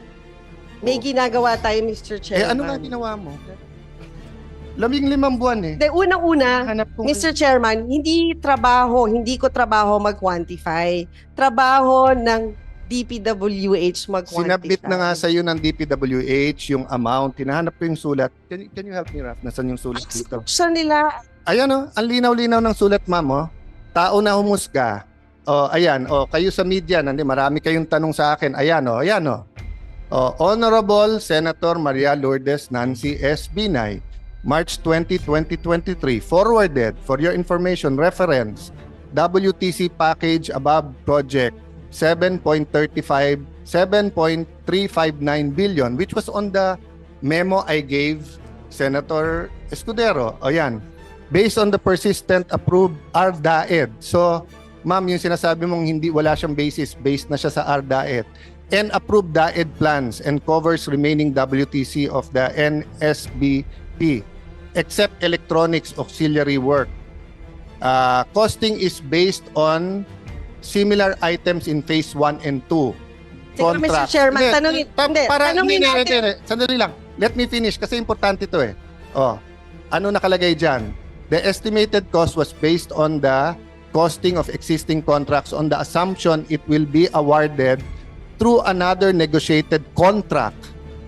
S2: may ginagawa tayo, Mr. Chairman.
S1: Ano nga ginawa mo? 15 buwan eh.
S2: De, unang-una,
S1: Hanap ko
S2: Mr. Chairman, hindi ko trabaho mag-quantify. Trabaho ng DPWH mag-quantify.
S1: Sinabit na nga sa iyo ng DPWH yung amount. Hinahanap ko yung sulat. Can you help me, Raf? Nasaan yung sulat dito?
S2: Sa nila,
S1: Ayan oh, ang linaw-linaw ng sulat, ma'am oh. Tao na humusga. Oh, ayan, oh, kayo sa media, marami kayong tanong sa akin. Ayan oh, ayan oh. Oh, Honorable Senator Maria Lourdes Nancy S. Binay, March 20, 2023, forwarded for your information reference WTC package above project 7.359 billion, which was on the memo I gave Senator Escudero. O yan, based on the persistent approved RDAED. So, ma'am, yung sinasabi mong wala siyang basis, based na siya sa RDAED. And approved DAED plans and covers remaining WTC of the NSBP, except electronics auxiliary work. Costing is based on similar items in phase 1 and 2.
S2: Siguro, Mr. Chairman, tanungin natin.
S1: Sandali lang. Let me finish kasi importante ito eh. Oh, ano nakalagay dyan? The estimated cost was based on the costing of existing contracts on the assumption it will be awarded through another negotiated contract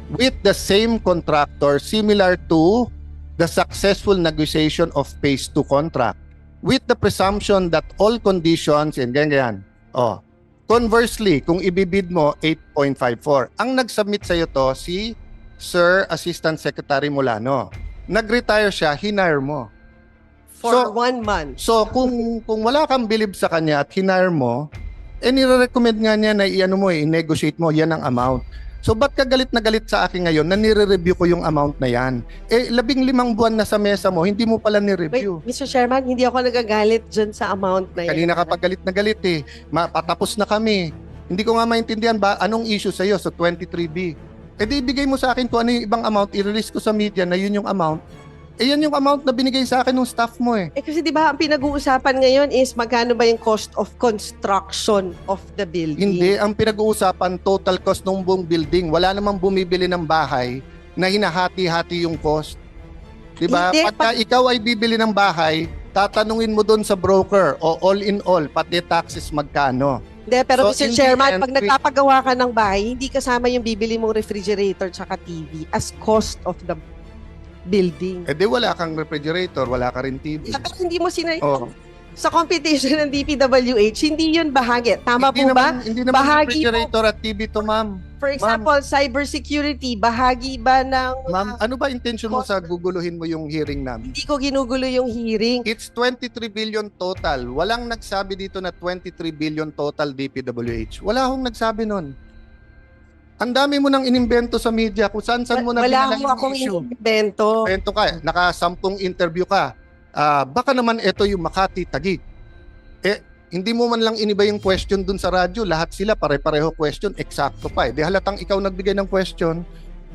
S1: with the same contractor similar to the successful negotiation of phase 2 contract, with the presumption that all conditions and ganyan. Oh. Conversely, kung ibibid mo 8.54, ang nag-submit sa iyo to si Sir Assistant Secretary Molano. Nag-retire siya, hinire mo.
S2: For 1 month.
S1: So kung wala kang believe sa kanya at hinire mo, nire-recommend nga niya na i-negotiate mo, yan ang amount. So ba't ka galit na galit sa akin ngayon na nire-review ko yung amount na yan? 15 buwan na sa mesa mo, hindi mo pala
S2: Wait,
S1: ni-review.
S2: Mr. Chairman, hindi ako nagagalit dyan sa amount na yan.
S1: Kanina ka pa galit na galit eh. Patapos na kami. Hindi ko nga maintindihan ba anong issue sa'yo sa 23B. Di ibigay mo sa akin kung ano yung ibang amount, i-release ko sa media na yun yung amount. Yan yung amount na binigay sa akin ng staff mo eh.
S2: Kasi di ba ang pinag-uusapan ngayon is magkano ba yung cost of construction of the building?
S1: Hindi, ang pinag-uusapan total cost ng buong building. Wala namang bumibili ng bahay na hinahati-hati yung cost. 'Di ba?
S2: Hindi,
S1: Pagka ikaw ay bibili ng bahay, tatanungin mo doon sa broker o all in all, pati taxes magkano.
S2: Hindi, pero
S1: So,
S2: Mr.
S1: in the
S2: Chairman,
S1: end,
S2: pag nagpapagawa ka ng bahay, hindi kasama yung bibili mong refrigerator tsaka TV as cost of the building.
S1: Di wala kang refrigerator, wala ka rin TV.
S2: Pero hindi mo
S1: Oh.
S2: sa competition ng DPWH, hindi yun bahagi. Tama
S1: Hindi
S2: po ba?
S1: Hindi naman
S2: Bahagi
S1: refrigerator at TV to, ma'am.
S2: For example, cybersecurity, bahagi ba ng...
S1: Ma'am, ano ba intention mo sa guguluhin mo yung hearing namin?
S2: Hindi ko ginugulo yung hearing.
S1: It's 23 billion total. Walang nagsabi dito na 23 billion total DPWH. Wala akong nagsabi nun. Ang dami mo nang inimbento sa media kung saan-saan mo na
S2: Wala
S1: pinala
S2: mo
S1: yung
S2: akong
S1: issue.
S2: invento.
S1: Invento ka, naka-10 interview ka. Baka naman ito yung Makati, Taguig. Hindi mo man lang iniba yung question dun sa radyo. Lahat sila pare-pareho question, eksakto pa. Di halatang ikaw nagbigay ng question.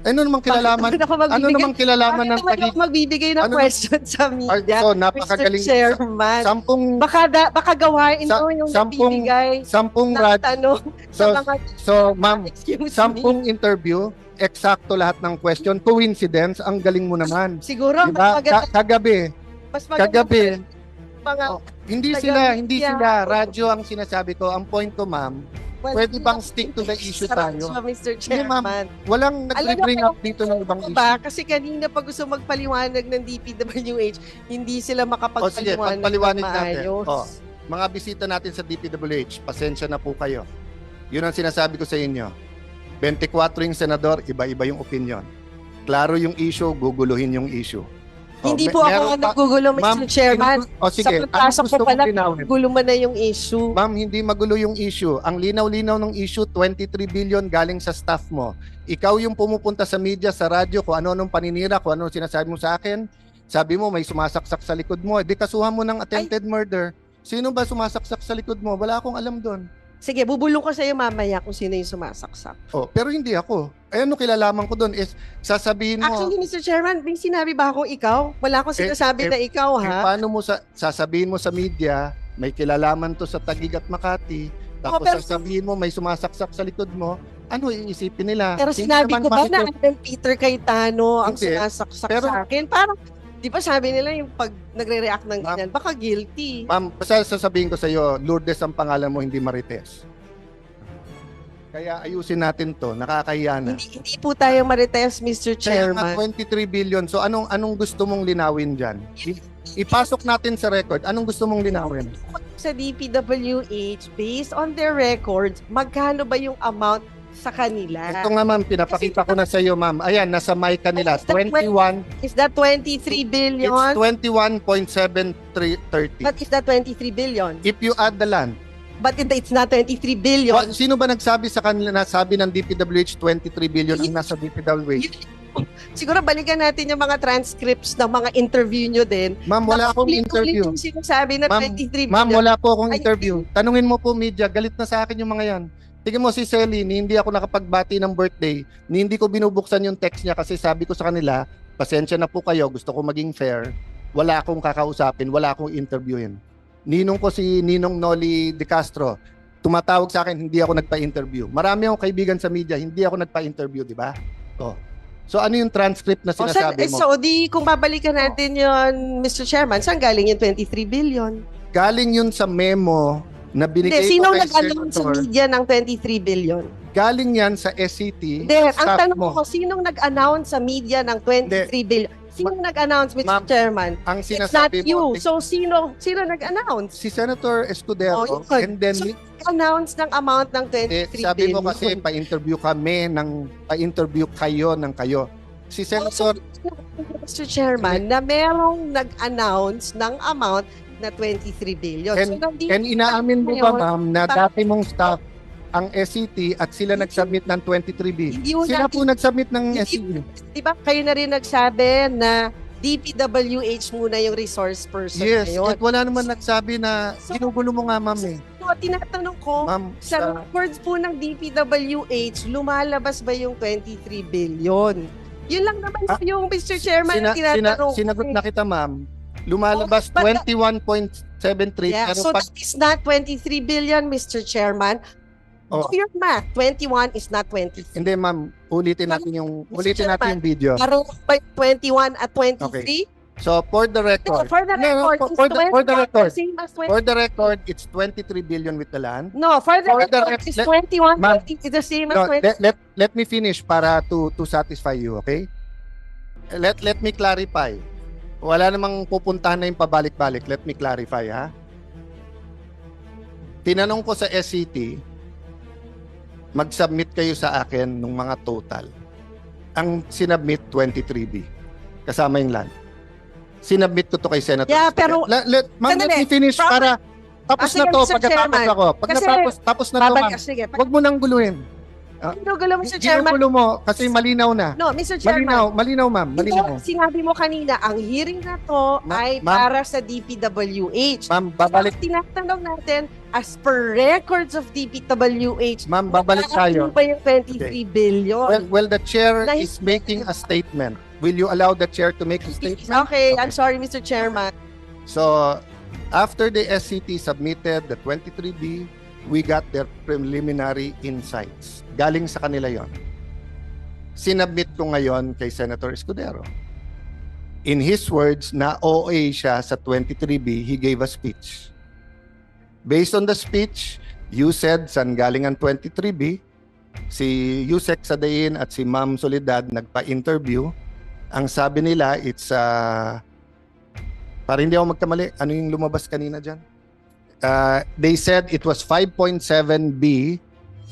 S1: Ano namang kilalaman? Ano namang kilalaman ng
S2: Bakit
S1: Taguig?
S2: ako magbibigay ng
S1: Ano-
S2: question sa media?
S1: So, napakagaling.
S2: Mr. Chairman.
S1: Sampung
S2: Baka gawain
S1: Sa-
S2: mo yung
S1: sampung-
S2: nagbibigay
S1: sampung
S2: ng
S1: radyo.
S2: tanong
S1: So,
S2: sa mga...
S1: so ma'am,
S2: Excuse me.
S1: 10 interview, eksakto lahat ng question. Coincidence, ang galing mo naman.
S2: Siguro,
S1: Diba?
S2: mas maganda.
S1: Kagabi,
S2: Mas maganda
S1: kagabi,
S2: mga...
S1: Oh, hindi
S2: Taga-
S1: hindi
S2: Yeah.
S1: sila. Radyo ang sinasabi ko. Ang point ko, ma'am, pwede bang stick to the issue tayo?
S2: Mr.
S1: Hindi, ma'am.
S2: Chairman.
S1: Walang nag-bring
S2: Alam mo,
S1: up dito ng ibang
S2: Ano
S1: issue.
S2: ba? Kasi kanina pag gusto magpaliwanag ng DPWH, hindi sila
S1: Sige,
S2: makapagpaliwanag
S1: pagpaliwanag
S2: ng
S1: natin.
S2: maayos.
S1: Mga bisita natin sa DPWH, pasensya na po kayo. Yun ang sinasabi ko sa inyo. 24 yung senador, iba-iba yung opinion. Klaro yung issue, guguluhin yung issue.
S2: Hindi po ako nagugulo, Mr. Chairman.
S1: Sige,
S2: Sa pagpasok ko
S1: gusto
S2: pa
S1: mong
S2: lang,
S1: linawin?
S2: gulo man na yung issue.
S1: Ma'am, hindi magulo yung issue. Ang linaw-linaw ng issue, 23 billion galing sa staff mo. Ikaw yung pumupunta sa media, sa radyo, kung ano-anong paninira, kung ano sinasabi mo sa akin. Sabi mo, may sumasaksak sa likod mo. Di kasuhan mo ng attempted murder. Sino ba sumasaksak sa likod mo? Wala akong alam doon.
S2: Sige, bubulong ko sa iyo mamaya kung sino yung sumasaksak.
S1: Oh, pero hindi ako. Ano kilalaman ko doon is sasabihin mo,
S2: Actually, Mr. Chairman, may sinabi ba akong ikaw? Wala akong sinasabi na ikaw, ha?
S1: paano mo sasabihin mo sa media, may kilalaman to sa Taguig at Makati, tapos
S2: pero-
S1: sasabihin mo may sumasaksak sa likod mo, ano iisipin nila?
S2: Pero
S1: Hindi
S2: sinabi
S1: naman
S2: ko ba na
S1: makikita-
S2: Alan Peter Cayetano ang
S1: Hindi.
S2: sumasaksak
S1: Pero-
S2: sa akin? Parang, di ba sabi nila yung pag nagre-react ng
S1: Ma'am-
S2: ganyan, baka guilty.
S1: Ma'am, basta sasabihin ko sa iyo, Lourdes ang pangalan mo, hindi Marites. Kaya ayusin natin to, nakakahiya na.
S2: Hindi po tayo marites, Mr.
S1: Kaya nga
S2: Chairman.
S1: 23 billion. So anong gusto mong linawin diyan? Ipasok natin sa record. Anong gusto mong linawin?
S2: Sa DPWH, based on their records, magkano ba yung amount sa kanila?
S1: Ito nga ma'am, pinapakita ko na sa iyo ma'am. Ayan, nasa mic kanila.
S2: Is that
S1: 21,
S2: Is that 23 billion?
S1: it's 21.7330.
S2: But is that 23 billion?
S1: If you add the land,
S2: But it's not 23 billion.
S1: sino ba nagsabi sa kanila na sabi ng DPWH 23 billion ang nasa DPWH?
S2: Siguro balikan natin yung mga transcripts ng mga interview nyo din.
S1: Ma'am, wala akong
S2: Ulit-ulit
S1: interview.
S2: yung sinasabi na
S1: Ma'am,
S2: 23
S1: Ma'am,
S2: billion.
S1: wala po akong
S2: Ay,
S1: interview. Tanungin mo po media, galit na sa akin yung mga yan. Tingnan mo si Selly, hindi ako nakapagbati ng birthday, hindi ko binubuksan yung text niya kasi sabi ko sa kanila, pasensya na po kayo, gusto ko maging fair, wala akong kakausapin, wala akong interviewin. Ninong ko si Ninong Noli De Castro, tumatawag sa akin, hindi ako nagpa-interview. Marami akong kaibigan sa media, hindi ako nagpa-interview, di ba? Oh. So ano yung transcript na sinasabi mo?
S2: So, di, kung babalikan natin yon, Mr. Chairman, saan galing yung 23 billion?
S1: Galing yun sa memo na binigay
S2: Hindi,
S1: ko
S2: sinong
S1: kay
S2: nag-announce sa
S1: Senator.
S2: media ng 23 billion?
S1: Galing yan sa SCT.
S2: Then, ang
S1: staff
S2: tanong
S1: mo.
S2: ko, sinong nag-announce sa media ng 23 billion? Sinong nag-announce, Mr.
S1: Ma'am,
S2: Chairman?
S1: Ang
S2: It's not
S1: sinasabi
S2: you.
S1: mo,
S2: So, sino nag-announce?
S1: si Senator Escudero,
S2: Oh, yun.
S1: and then
S2: So, announce ng amount ng 23
S1: sabi
S2: billion.
S1: mo kasi pa-interview kami pa-interview kayo ng kayo. Si Senator,
S2: Mr. Chairman, na merong nag-announce ng amount na 23 billion.
S1: And-
S2: nandito
S1: and inaamin mo ba
S2: ngayon,
S1: ma'am na dati mong staff ang SCT at sila nag-submit ng 23B?
S2: Hindi mo
S1: Sila
S2: natin-
S1: po nag-submit ng
S2: Hindi-
S1: SCT.
S2: di ba kayo na rin nagsabi na DPWH muna yung resource person
S1: Yes,
S2: ngayon.
S1: at wala naman nagsabi na
S2: So-
S1: ginugulo mo nga ma'am eh.
S2: So, tinatanong ko,
S1: Ma'am,
S2: sa records po ng DPWH, lumalabas ba yung 23 billion? Yun lang naman
S1: Ah,
S2: po yung Mr. Chairman na tinatanong ko.
S1: sinagot na kita ma'am. Lumalabas
S2: Oh, but-
S1: 21.73
S2: Yeah,
S1: pero
S2: so
S1: pag
S2: that is not 23 billion, Mr. Chairman.
S1: Oh.
S2: Do your math. 21 is not 23.
S1: hindi ma'am, ulitin natin yung
S2: Chairman,
S1: yung video.
S2: Parang by 21 at 23?
S1: So for the
S2: No,
S1: record,
S2: for the
S1: No,
S2: record,
S1: for the record.
S2: same as 20.
S1: for the record, it's 23 billion with the land.
S2: No, for the
S1: for the
S2: record,
S1: rec-
S2: it's
S1: let-
S2: 21.
S1: Ma'am,
S2: It's the same as
S1: No,
S2: 20.
S1: let me finish para to satisfy you, okay? Let me clarify. Wala namang pupuntahan na yung pabalik-balik. Let me clarify, ha? Tinanong ko sa SCT, mag-submit kayo sa akin ng mga total. Ang sinubmit 23B. Kasama yung land. Sinubmit ko to kay Senator.
S2: Yeah, pero-
S1: Ma'am, let
S2: Sandali.
S1: me finish para tapos
S2: Sige,
S1: na to.
S2: Mr.
S1: Pagkatapos
S2: Chairman.
S1: ako. Pag
S2: Kasi-
S1: natapos, tapos na to, ma'am.
S2: Sige,
S1: Huwag mo nang guluhin.
S2: ginugulo, Mr. Chairman.
S1: Ginugulo mo kasi malinaw na.
S2: No, Mr. Chairman.
S1: Malinaw ma'am. Malinaw.
S2: Ito, sinabi mo kanina, ang hearing na to ay
S1: Ma'am.
S2: para sa DPWH.
S1: Ma'am, babalik.
S2: Tinatanong natin, as per records of DPWH,
S1: Ma'am, babalik
S2: ano
S1: tayo.
S2: ba yung 23 billion?
S1: Well, the chair
S2: Nahis-
S1: is making a statement. Will you allow the chair to make a statement?
S2: Okay, I'm sorry, Mr. Chairman.
S1: So, after the SCT submitted the 23B, we got their preliminary insights. Galing sa kanila yon. Sinubmit ko ngayon kay Senator Escudero. In his words, na OA siya sa 23B, he gave a speech. Based on the speech, you said saan galing ang 23B, si Yusek Sadain at si Ma'am Soledad nagpa-interview. Ang sabi nila, it's para hindi ako magkamali, ano yung lumabas kanina dyan? They said it was 5.7B.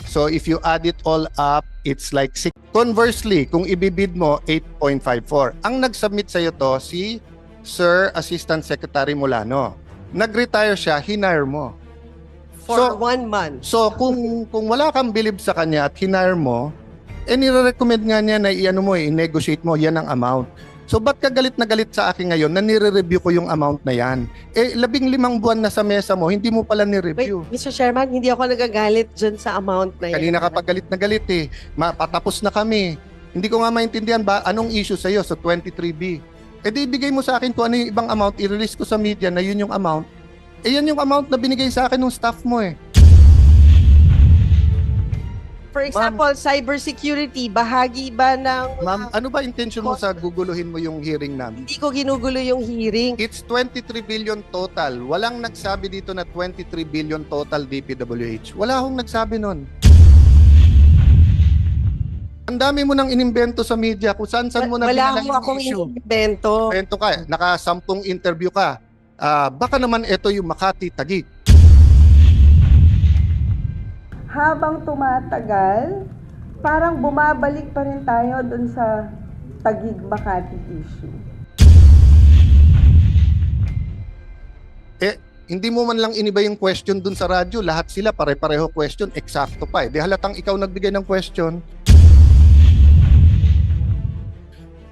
S1: So if you add it all up, it's like 6. Conversely, kung ibibid mo, 8.54. Ang nag-submit sa'yo to, si Sir Assistant Secretary Molano. Nag-retire siya, hinire mo.
S2: For
S1: So-
S2: 1 month.
S1: So kung wala kang believe sa kanya at hinire mo, nire-recommend nga niya na i-negotiate mo, yan ang amount. So ba't ka galit na galit sa akin ngayon na nire-review ko yung amount na yan? 15 buwan na sa mesa mo, hindi mo pala
S2: Wait,
S1: ni-review.
S2: Mr. Chairman, hindi ako nagagalit dyan sa amount na yan.
S1: Kanina ka pa galit na galit eh. Patapos na kami. Hindi ko nga maintindihan ba anong issue sa'yo sa 23B. Di ibigay mo sa akin kung ano yung ibang amount, i-release ko sa media na yun yung amount. Yan yung amount na binigay sa akin ng staff mo eh.
S2: For example, cybersecurity, bahagi ba ng...
S1: Ma'am, ano ba intention mo sa guguluhin mo yung hearing namin?
S2: Hindi ko ginugulo yung hearing.
S1: It's 23 billion total. Walang nagsabi dito na 23 billion total DPWH. Wala akong nagsabi nun. Ang dami mo nang inimbento sa media kung saan mo na
S2: Wala
S1: binala
S2: ko
S1: yung
S2: akong
S1: issue.
S2: invento.
S1: Invento ka, naka-10 interview ka. Baka naman ito yung Makati Taguig.
S3: Habang tumatagal, parang bumabalik pa rin tayo dun sa Taguig Makati issue.
S1: Hindi mo man lang iniba yung question dun sa radyo. Lahat sila pare-pareho question, eksakto pa eh. Di halatang ikaw nagbigay ng question.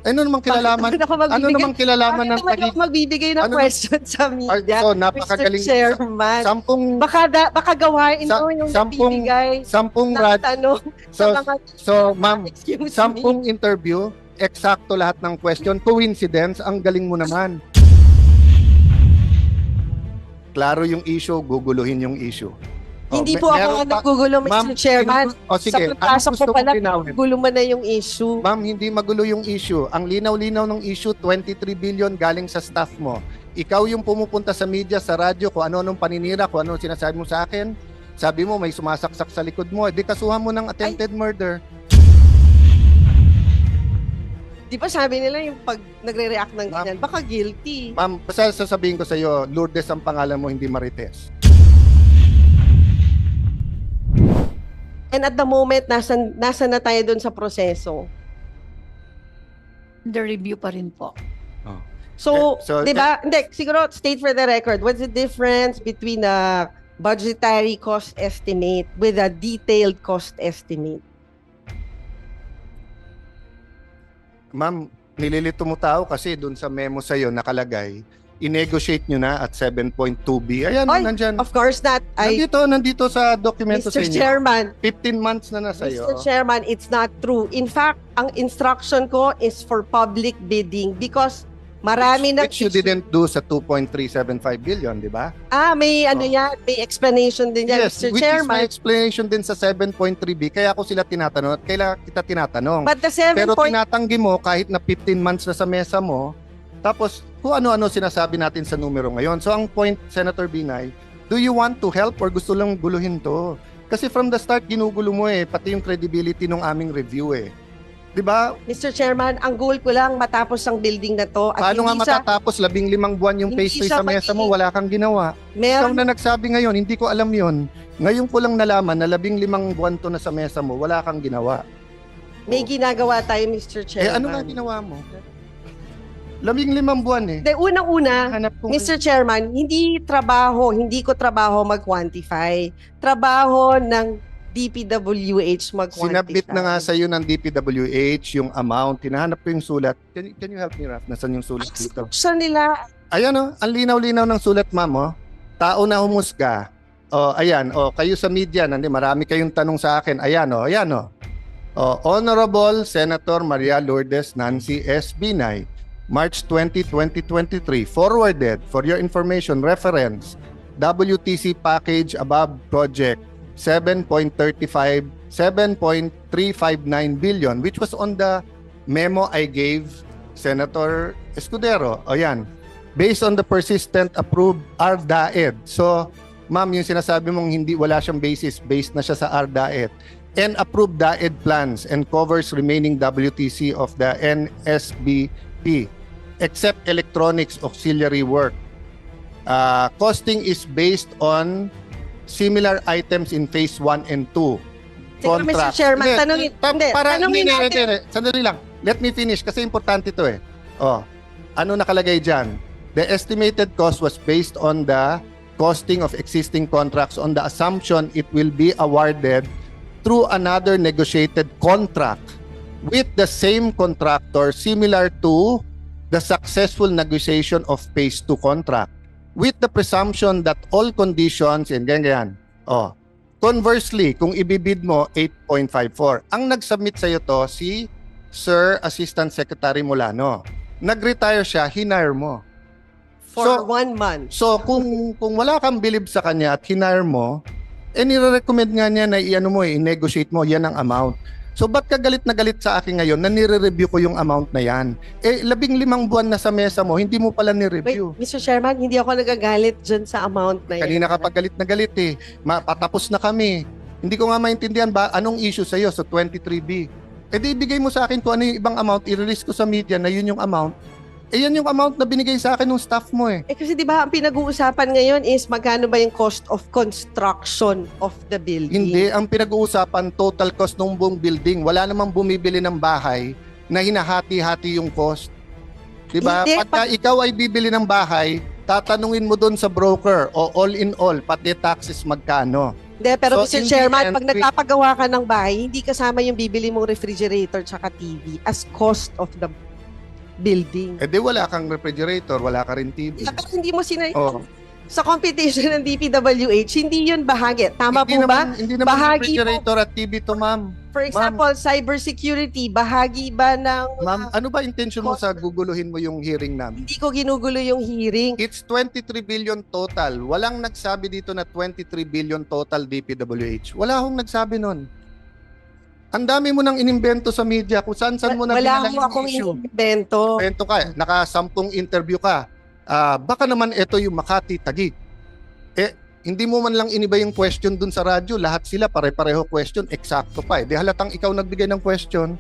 S1: Ano namang kilalaman? Ano namang kilalaman ng
S2: Taguig? Ako magbibigay ng
S1: Ano-
S2: question sa media,
S1: So, napakagaling.
S2: Mr. Chairman. Baka gawain
S1: Sa-
S2: mo yung
S1: sampung-
S2: nagbibigay
S1: Sampung
S2: ng
S1: radyo.
S2: tanong
S1: So,
S2: sa mga...
S1: so ma'am,
S2: Excuse me.
S1: 10 interview, eksakto lahat ng question. Coincidence, ang galing mo naman. Klaro yung issue, guguluhin yung issue.
S2: Hindi po ako
S1: meron
S2: ang
S1: pa-
S2: naggugulo,
S1: Ma'am,
S2: Mr. Chairman.
S1: sige,
S2: Sa pagpasok
S1: gusto
S2: ko
S1: mong
S2: pala,
S1: linawin?
S2: gulo mo na yung issue.
S1: Ma'am, hindi magulo yung issue. Ang linaw-linaw ng issue, 23 billion galing sa staff mo. Ikaw yung pumupunta sa media, sa radyo, kung ano-anong paninira, kung ano sinasabi mo sa akin. Sabi mo, may sumasaksak sa likod mo. Di kasuhan mo ng attempted murder.
S2: Di ba sabi nila yung pag nagre-react ng ganyan, baka guilty.
S1: Ma'am, basta sasabihin ko sa iyo, Lourdes ang pangalan mo, hindi Marites.
S2: And at the moment, nasa na tayo dun sa proseso.
S4: The review pa rin po.
S2: So,
S1: So,
S2: di ba? Hindi, siguro, state for the record, what's the difference between a budgetary cost estimate with a detailed cost estimate?
S1: Ma'am, nililito mo tao kasi dun sa memo sa iyo nakalagay, i-negotiate nyo na at 7.2B. Ayan,
S2: Oy,
S1: nandyan.
S2: Of course not.
S1: Nandito sa dokumento sa
S2: Mr.
S1: inyo.
S2: Chairman,
S1: 15 months na nasa iyo.
S2: Mr. Chairman, it's not true. In fact, ang instruction ko is for public bidding because marami ng
S1: Which you didn't do sa 2.375 billion, di ba?
S2: may ano yan, may explanation din yan,
S1: Yes,
S2: Mr.
S1: which is my
S2: Chairman.
S1: explanation din sa 7.3B. Kaya ako sila tinatanong at kailan kita tinatanong.
S2: But the 7
S1: Pero
S2: point,
S1: tinatanggi mo kahit na 15 months na sa mesa mo, tapos kung ano-ano sinasabi natin sa numero ngayon. So ang point, Senator Binay, do you want to help or gusto lang guluhin to? Kasi from the start, ginugulo mo pati yung credibility ng aming review Di ba?
S2: Mr. Chairman, ang goal ko lang matapos ang building na to. At
S1: Paano nga
S2: hindi sa,
S1: matatapos 15 buwan yung
S2: hindi
S1: pastry
S2: siya
S1: sa mesa mo, wala kang ginawa. Ikaw
S2: meron,
S1: na nagsabi ngayon, hindi ko alam yon. Ngayon ko lang nalaman na 15 buwan to na sa mesa mo, wala kang ginawa.
S2: may ginagawa tayo, Mr. Chairman.
S1: Ano nga ginawa mo? 15 buwan
S2: De, unang-una,
S1: Hanap ko
S2: Mr. Chairman, hindi ko trabaho mag-quantify. Trabaho ng DPWH mag-quantify.
S1: Sinabit na nga sa iyo ng DPWH yung amount. Hinahanap ko yung sulat. Can you help me, Raf? Nasaan yung sulat dito?
S2: Saan nila?
S1: Ayan ang linaw-linaw ng sulat, ma'am. Tao na humusga. Ayan, kayo sa media, marami kayong tanong sa akin. Ayan. Honorable Senator Maria Lourdes Nancy S. Binay, March 20, 2023, forwarded for your information reference WTC package above project 7.359 billion, which was on the memo I gave Senator Escudero. Ayan, based on the persistent approved RDAED. So, ma'am, yung sinasabi mong wala siyang basis, based na siya sa RDAED and approved DAED plans and covers remaining WTC of the NSBP except electronics auxiliary work. Costing is based on similar items in phase 1 and 2.
S2: Siguro, Mr. Chairman, tanungin natin.
S1: Sandali lang. Let me finish kasi importante ito Ano nakalagay dyan? The estimated cost was based on the costing of existing contracts on the assumption it will be awarded through another negotiated contract with the same contractor similar to the successful negotiation of Phase 2 contract with the presumption that all conditions, and ganyan. Oh. Conversely, kung ibibid mo 8.54, ang nag-submit sa'yo to si Sir Assistant Secretary Molano. Nag-retire siya, hinire mo.
S2: For
S1: So-
S2: 1 month.
S1: So kung wala kang believe sa kanya at hinire mo, nire-recommend nga niya na i-negotiate mo, yan ang amount. So ba't ka galit na galit sa akin ngayon na nire-review ko yung amount na yan? 15 buwan na sa mesa mo, hindi mo pala
S2: Wait,
S1: ni-review.
S2: Mr. Chairman, hindi ako nagagalit dyan sa amount na yan.
S1: Kanina ka pa galit na galit eh. Patapos na kami. Hindi ko nga maintindihan ba anong issue sa'yo sa 23B. Di ibigay mo sa akin kung ano yung ibang amount, i-release ko sa media na yun yung amount. Yan yung amount na binigay sa akin ng staff mo eh.
S2: Kasi di ba ang pinag-uusapan ngayon is magkano ba yung cost of construction of the building?
S1: Hindi, ang pinag-uusapan total cost ng buong building. Wala namang bumibili ng bahay na hinahati-hati yung cost. 'Di ba?
S2: Hindi,
S1: Pagka ikaw ay bibili ng bahay, tatanungin mo doon sa broker o all in all, pati taxes magkano.
S2: Hindi, pero
S1: So,
S2: Mr.
S1: in the
S2: Chairman,
S1: end,
S2: pag nagpapagawa ka ng bahay, hindi kasama yung bibili mong refrigerator tsaka TV as cost of the building.
S1: Di wala kang refrigerator, wala ka rin TV.
S2: Pero hindi mo
S1: Oh.
S2: sa competition ng DPWH, hindi yun bahagi. Tama
S1: Hindi
S2: po ba?
S1: Hindi naman
S2: Bahagi
S1: refrigerator at TV to, ma'am.
S2: For example, cybersecurity, bahagi ba ng...
S1: Ma'am, ano ba intention mo sa guguluhin mo yung hearing namin?
S2: Hindi ko ginugulo yung hearing.
S1: It's 23 billion total. Walang nagsabi dito na 23 billion total DPWH. Wala akong nagsabi nun. Ang dami mo nang inimbento sa media kung saan-saan mo na
S2: Wala
S1: binala
S2: mo
S1: yung
S2: akong
S1: issue.
S2: invento.
S1: Invento ka, naka-10 interview ka. Baka naman ito yung Makati Taguig. Hindi mo man lang iniba yung question dun sa radyo. Lahat sila pare-pareho question. Eksakto pa eh. Di halatang ikaw nagbigay ng question.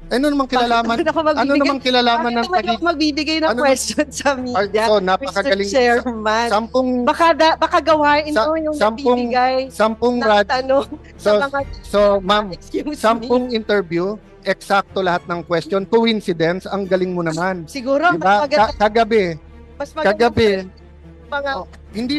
S1: Ano namang kilalaman? Ano namang kilalaman ng
S2: Bakit naman
S1: Taguig?
S2: ako magbibigay ng
S1: Ano-
S2: question sa media?
S1: So, napakagaling.
S2: Mr. Chairman.
S1: Sampung
S2: Baka gawain mo yung
S1: sampung-
S2: nagbibigay
S1: sampung
S2: ng
S1: radyo.
S2: tanong
S1: So,
S2: sa mga...
S1: so ma'am,
S2: Excuse me.
S1: 10 interview, eksakto lahat ng question. Coincidence, ang galing mo naman.
S2: Siguro,
S1: Diba? Kagabi,
S2: mas maganda
S1: kagabi,
S2: mga...
S1: hindi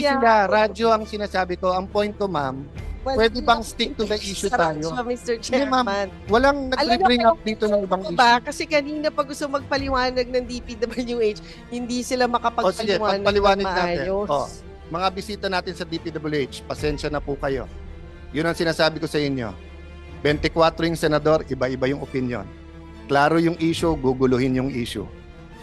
S1: sila, radyo ang sinasabi ko. Ang point ko, ma'am, pwede bang stick to the issue tayo?
S2: Mr.
S1: Hindi, ma'am.
S2: Chairman.
S1: walang nag-bring
S2: Alam mo,
S1: up dito ng ibang issue.
S2: Ba? Kasi kanina pag gusto magpaliwanag ng DPWH, hindi sila
S1: sige,
S2: makapagpaliwanag
S1: pagpaliwanag
S2: ng
S1: natin.
S2: maayos.
S1: Mga bisita natin sa DPWH, pasensya na po kayo. Yun ang sinasabi ko sa inyo. 24 yung senador, iba-iba yung opinion. Klaro yung issue, guguluhin yung issue.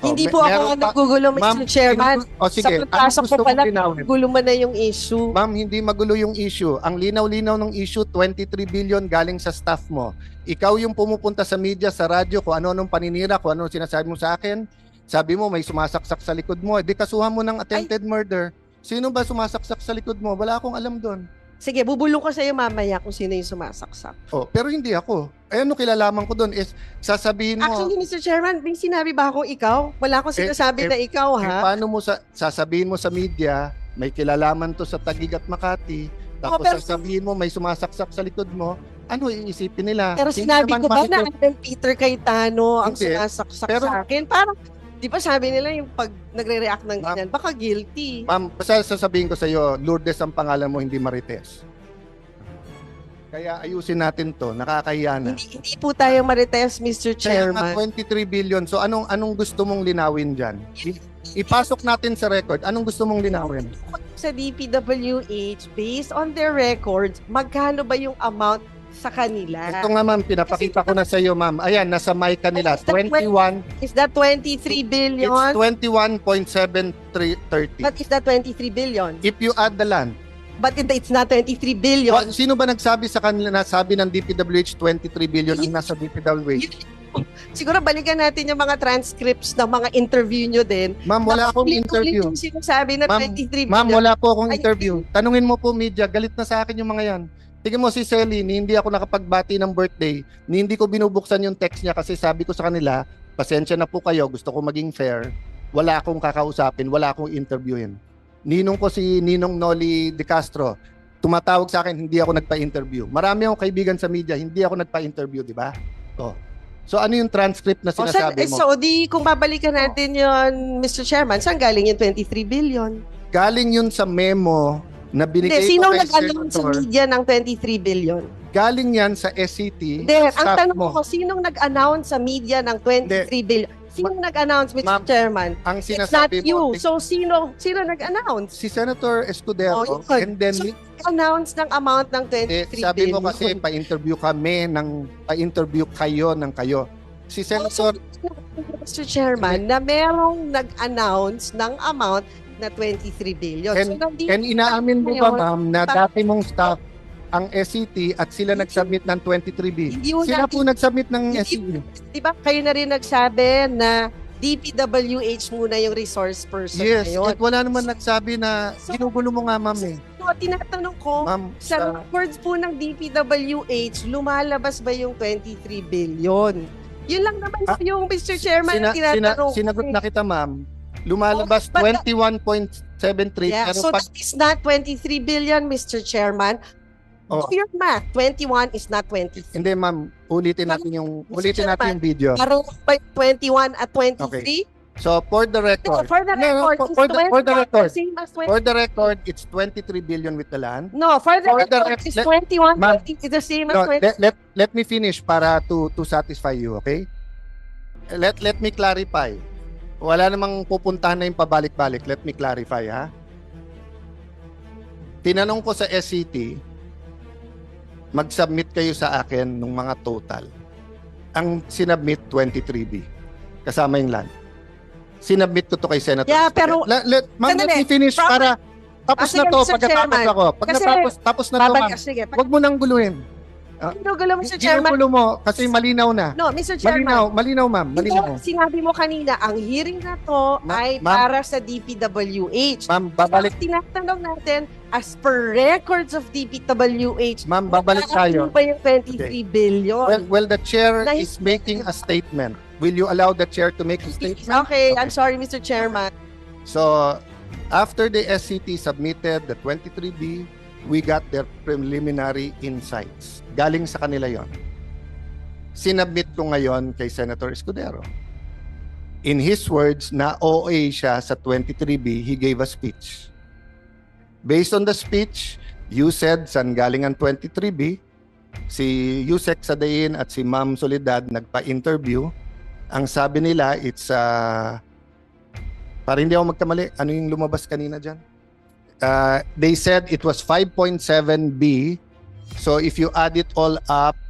S2: Hindi po ako
S1: meron
S2: ang
S1: pa-
S2: naggugulo,
S1: Ma'am,
S2: Mr. Chairman.
S1: sige,
S2: Sa pagpasok
S1: gusto
S2: ko
S1: mong
S2: pala,
S1: linawin?
S2: gulo mo na yung issue.
S1: Ma'am, hindi magulo yung issue. Ang linaw-linaw ng issue, 23 billion galing sa staff mo. Ikaw yung pumupunta sa media, sa radyo, kung ano-anong paninira, kung ano sinasabi mo sa akin. Sabi mo, may sumasaksak sa likod mo. Di kasuhan mo ng attempted murder. Sino ba sumasaksak sa likod mo? Wala akong alam doon.
S2: Sige, bubulong ko sa'yo mamaya kung sino yung sumasaksak.
S1: Pero hindi ako. Ano kilalaman ko doon is sasabihin mo.
S2: Actually, Mr. Chairman, may sinabi ba akong ikaw? Wala akong sinasabi na ikaw, ha?
S1: Paano mo sasabihin mo sa media, may kilalaman to sa Taguig at Makati, tapos
S2: pero-
S1: sasabihin mo may sumasaksak sa likod mo, ano iisipin nila?
S2: Pero
S1: Hindi
S2: sinabi
S1: naman
S2: ko ba na
S1: makikita-
S2: Alan Peter Cayetano ang
S1: Hindi.
S2: sumasaksak
S1: Pero-
S2: sa akin? Parang, di ba sabi nila yung pag nagre-react ng ganyan, baka guilty.
S1: Ma'am, basta sasabihin ko sa iyo, Lourdes ang pangalan mo, hindi Marites. Kaya ayusin natin to, nakakahiya na.
S2: Hindi po tayo marites, Mr.
S1: Kaya nga
S2: Chairman.
S1: 23 billion. So anong gusto mong linawin diyan? Ipasok natin sa record. Anong gusto mong linawin?
S2: Sa DPWH, based on their records, magkano ba yung amount sa kanila?
S1: Ito nga ma'am, pinapakita ko na sa iyo ma'am. Ayan, nasa mic kanila. 21,
S2: Is that 23 billion?
S1: it's 21.7330.
S2: But is that 23 billion?
S1: If you add the land.
S2: But it's not 23 billion.
S1: Sino ba nagsabi sa kanila na sabi ng DPWH 23 billion ang nasa DPWH?
S2: Siguro balikan natin yung mga transcripts ng mga interview nyo din.
S1: Ma'am, wala akong interview.
S2: Yung sinasabi na
S1: Ma'am,
S2: 23 billion.
S1: Ma'am, wala po akong
S2: Ay,
S1: interview. Tanungin mo po media, galit na sa akin yung mga yan. Tingnan mo si Selly, ni hindi ako nakapagbati ng birthday, ni hindi ko binubuksan yung text niya kasi sabi ko sa kanila, pasensya na po kayo, gusto ko maging fair. Wala akong kakausapin, wala akong interviewin. Ninong ko si Ninong Noli De Castro, tumatawag sa akin, hindi ako nagpa-interview. Marami akong kaibigan sa media, hindi ako nagpa-interview, di ba? So ano yung transcript na sinasabi mo?
S2: So di kung babalikan natin yon, Mr. Chairman, saan galing yung 23 billion?
S1: Galing yun sa memo na binigay
S2: Hindi,
S1: ko
S2: sinong
S1: kay
S2: nag-announce sa
S1: Senator.
S2: media ng 23 billion?
S1: Galing yan sa SCT.
S2: Hindi, ang
S1: staff
S2: tanong
S1: mo.
S2: ko, sinong nag-announce sa media ng 23 billion? Sino nag-announce, Mr.
S1: Ma'am,
S2: Chairman?
S1: ang
S2: It's not
S1: sinasabi
S2: you.
S1: mo,
S2: So, sino nag-announce?
S1: si Senator Escudero,
S2: Oh, yun.
S1: and then
S2: So, announce ng amount ng 23
S1: sabi
S2: billion.
S1: mo kasi pa-interview kayo ng kayo. Si Senator,
S2: Mr. Chairman, na merong nag-announce ng amount na 23 billion.
S1: And-
S2: nandito
S1: and inaamin mo ba,
S2: ngayon,
S1: ma'am, na dati mong staff ang SCT at sila nag-submit ng 23B?
S2: Hindi mo
S1: Sila
S2: natin-
S1: po nag-submit ng
S2: Hindi-
S1: SCT.
S2: Di ba kayo na rin nagsabi na DPWH muna yung resource person
S1: Yes,
S2: ngayon?
S1: at wala naman nagsabi na
S2: So-
S1: ginugulo mo nga, ma'am eh.
S2: So, tinatanong ko,
S1: Ma'am,
S2: sa records po ng DPWH, lumalabas ba yung 23 billion? Yun lang naman
S1: Ah,
S2: yung Mr. Chairman na tinatanong.
S1: sinagot na kita, ma'am. Lumalabas
S2: Oh, but-
S1: 21.73
S2: Yeah,
S1: pero
S2: so
S1: pag
S2: that is not 23 billion, Mr. Chairman.
S1: Oh.
S2: Do your math. 21 is not 23.
S1: hindi, ma'am, ulitin natin yung
S2: Chairman,
S1: video.
S2: Parang by 21 at 23?
S1: So for the
S2: No,
S1: record,
S2: for the
S1: No,
S2: record,
S1: for the record.
S2: same as 20.
S1: for the record, it's 23 billion with the land.
S2: No, for the
S1: for the
S2: record,
S1: rec-
S2: it's
S1: let-
S2: 21.
S1: Ma'am,
S2: It's the same as
S1: No,
S2: 20.
S1: let me finish para to satisfy you, okay? Let me clarify. Wala namang pupuntahan na yung pabalik-balik. Let me clarify, ha? Tinanong ko sa SCT, mag-submit kayo sa akin ng mga total. Ang sinubmit 23B. Kasama yung land. Sinubmit ko to kay Senator.
S2: Yeah, pero-
S1: Ma'am, let me finish
S2: Proper-
S1: para tapos
S2: sige,
S1: na to.
S2: Mr.
S1: Pagkatapos
S2: Chairman.
S1: ako. Pag
S2: Kasi-
S1: tapos na to, ma'am.
S2: Sige.
S1: Huwag mo nang guluhin.
S2: Ginugulo mo, Mr. Chairman.
S1: Ginugulo mo kasi malinaw na.
S2: No, Mr. Chairman.
S1: Malinaw, ma'am. Malinaw.
S2: Ito, sinabi mo kanina, ang hearing na to ay
S1: ma'am.
S2: para sa DPWH.
S1: Ma'am, babalik.
S2: Tinatanong natin, as per records of DPWH,
S1: Ma'am, babalik tayo.
S2: ano ba yung 23 billion?
S1: Well, the chair
S2: Dahil-
S1: is making a statement. Will you allow the chair to make a statement?
S2: Okay, I'm sorry, Mr. Chairman.
S1: So, after the SCT submitted the 23B, we got their preliminary insights. Galing sa kanila yon. Sinubmit ko ngayon kay Senator Escudero. In his words, na OA siya sa 23B, he gave a speech. Based on the speech, you said saan galing ang 23B, si Yusek Sadain at si Ma'am Soledad nagpa-interview. Ang sabi nila, it's para hindi ako magkamali, ano yung lumabas kanina dyan? They said it was 5.7B. So if you add it all up,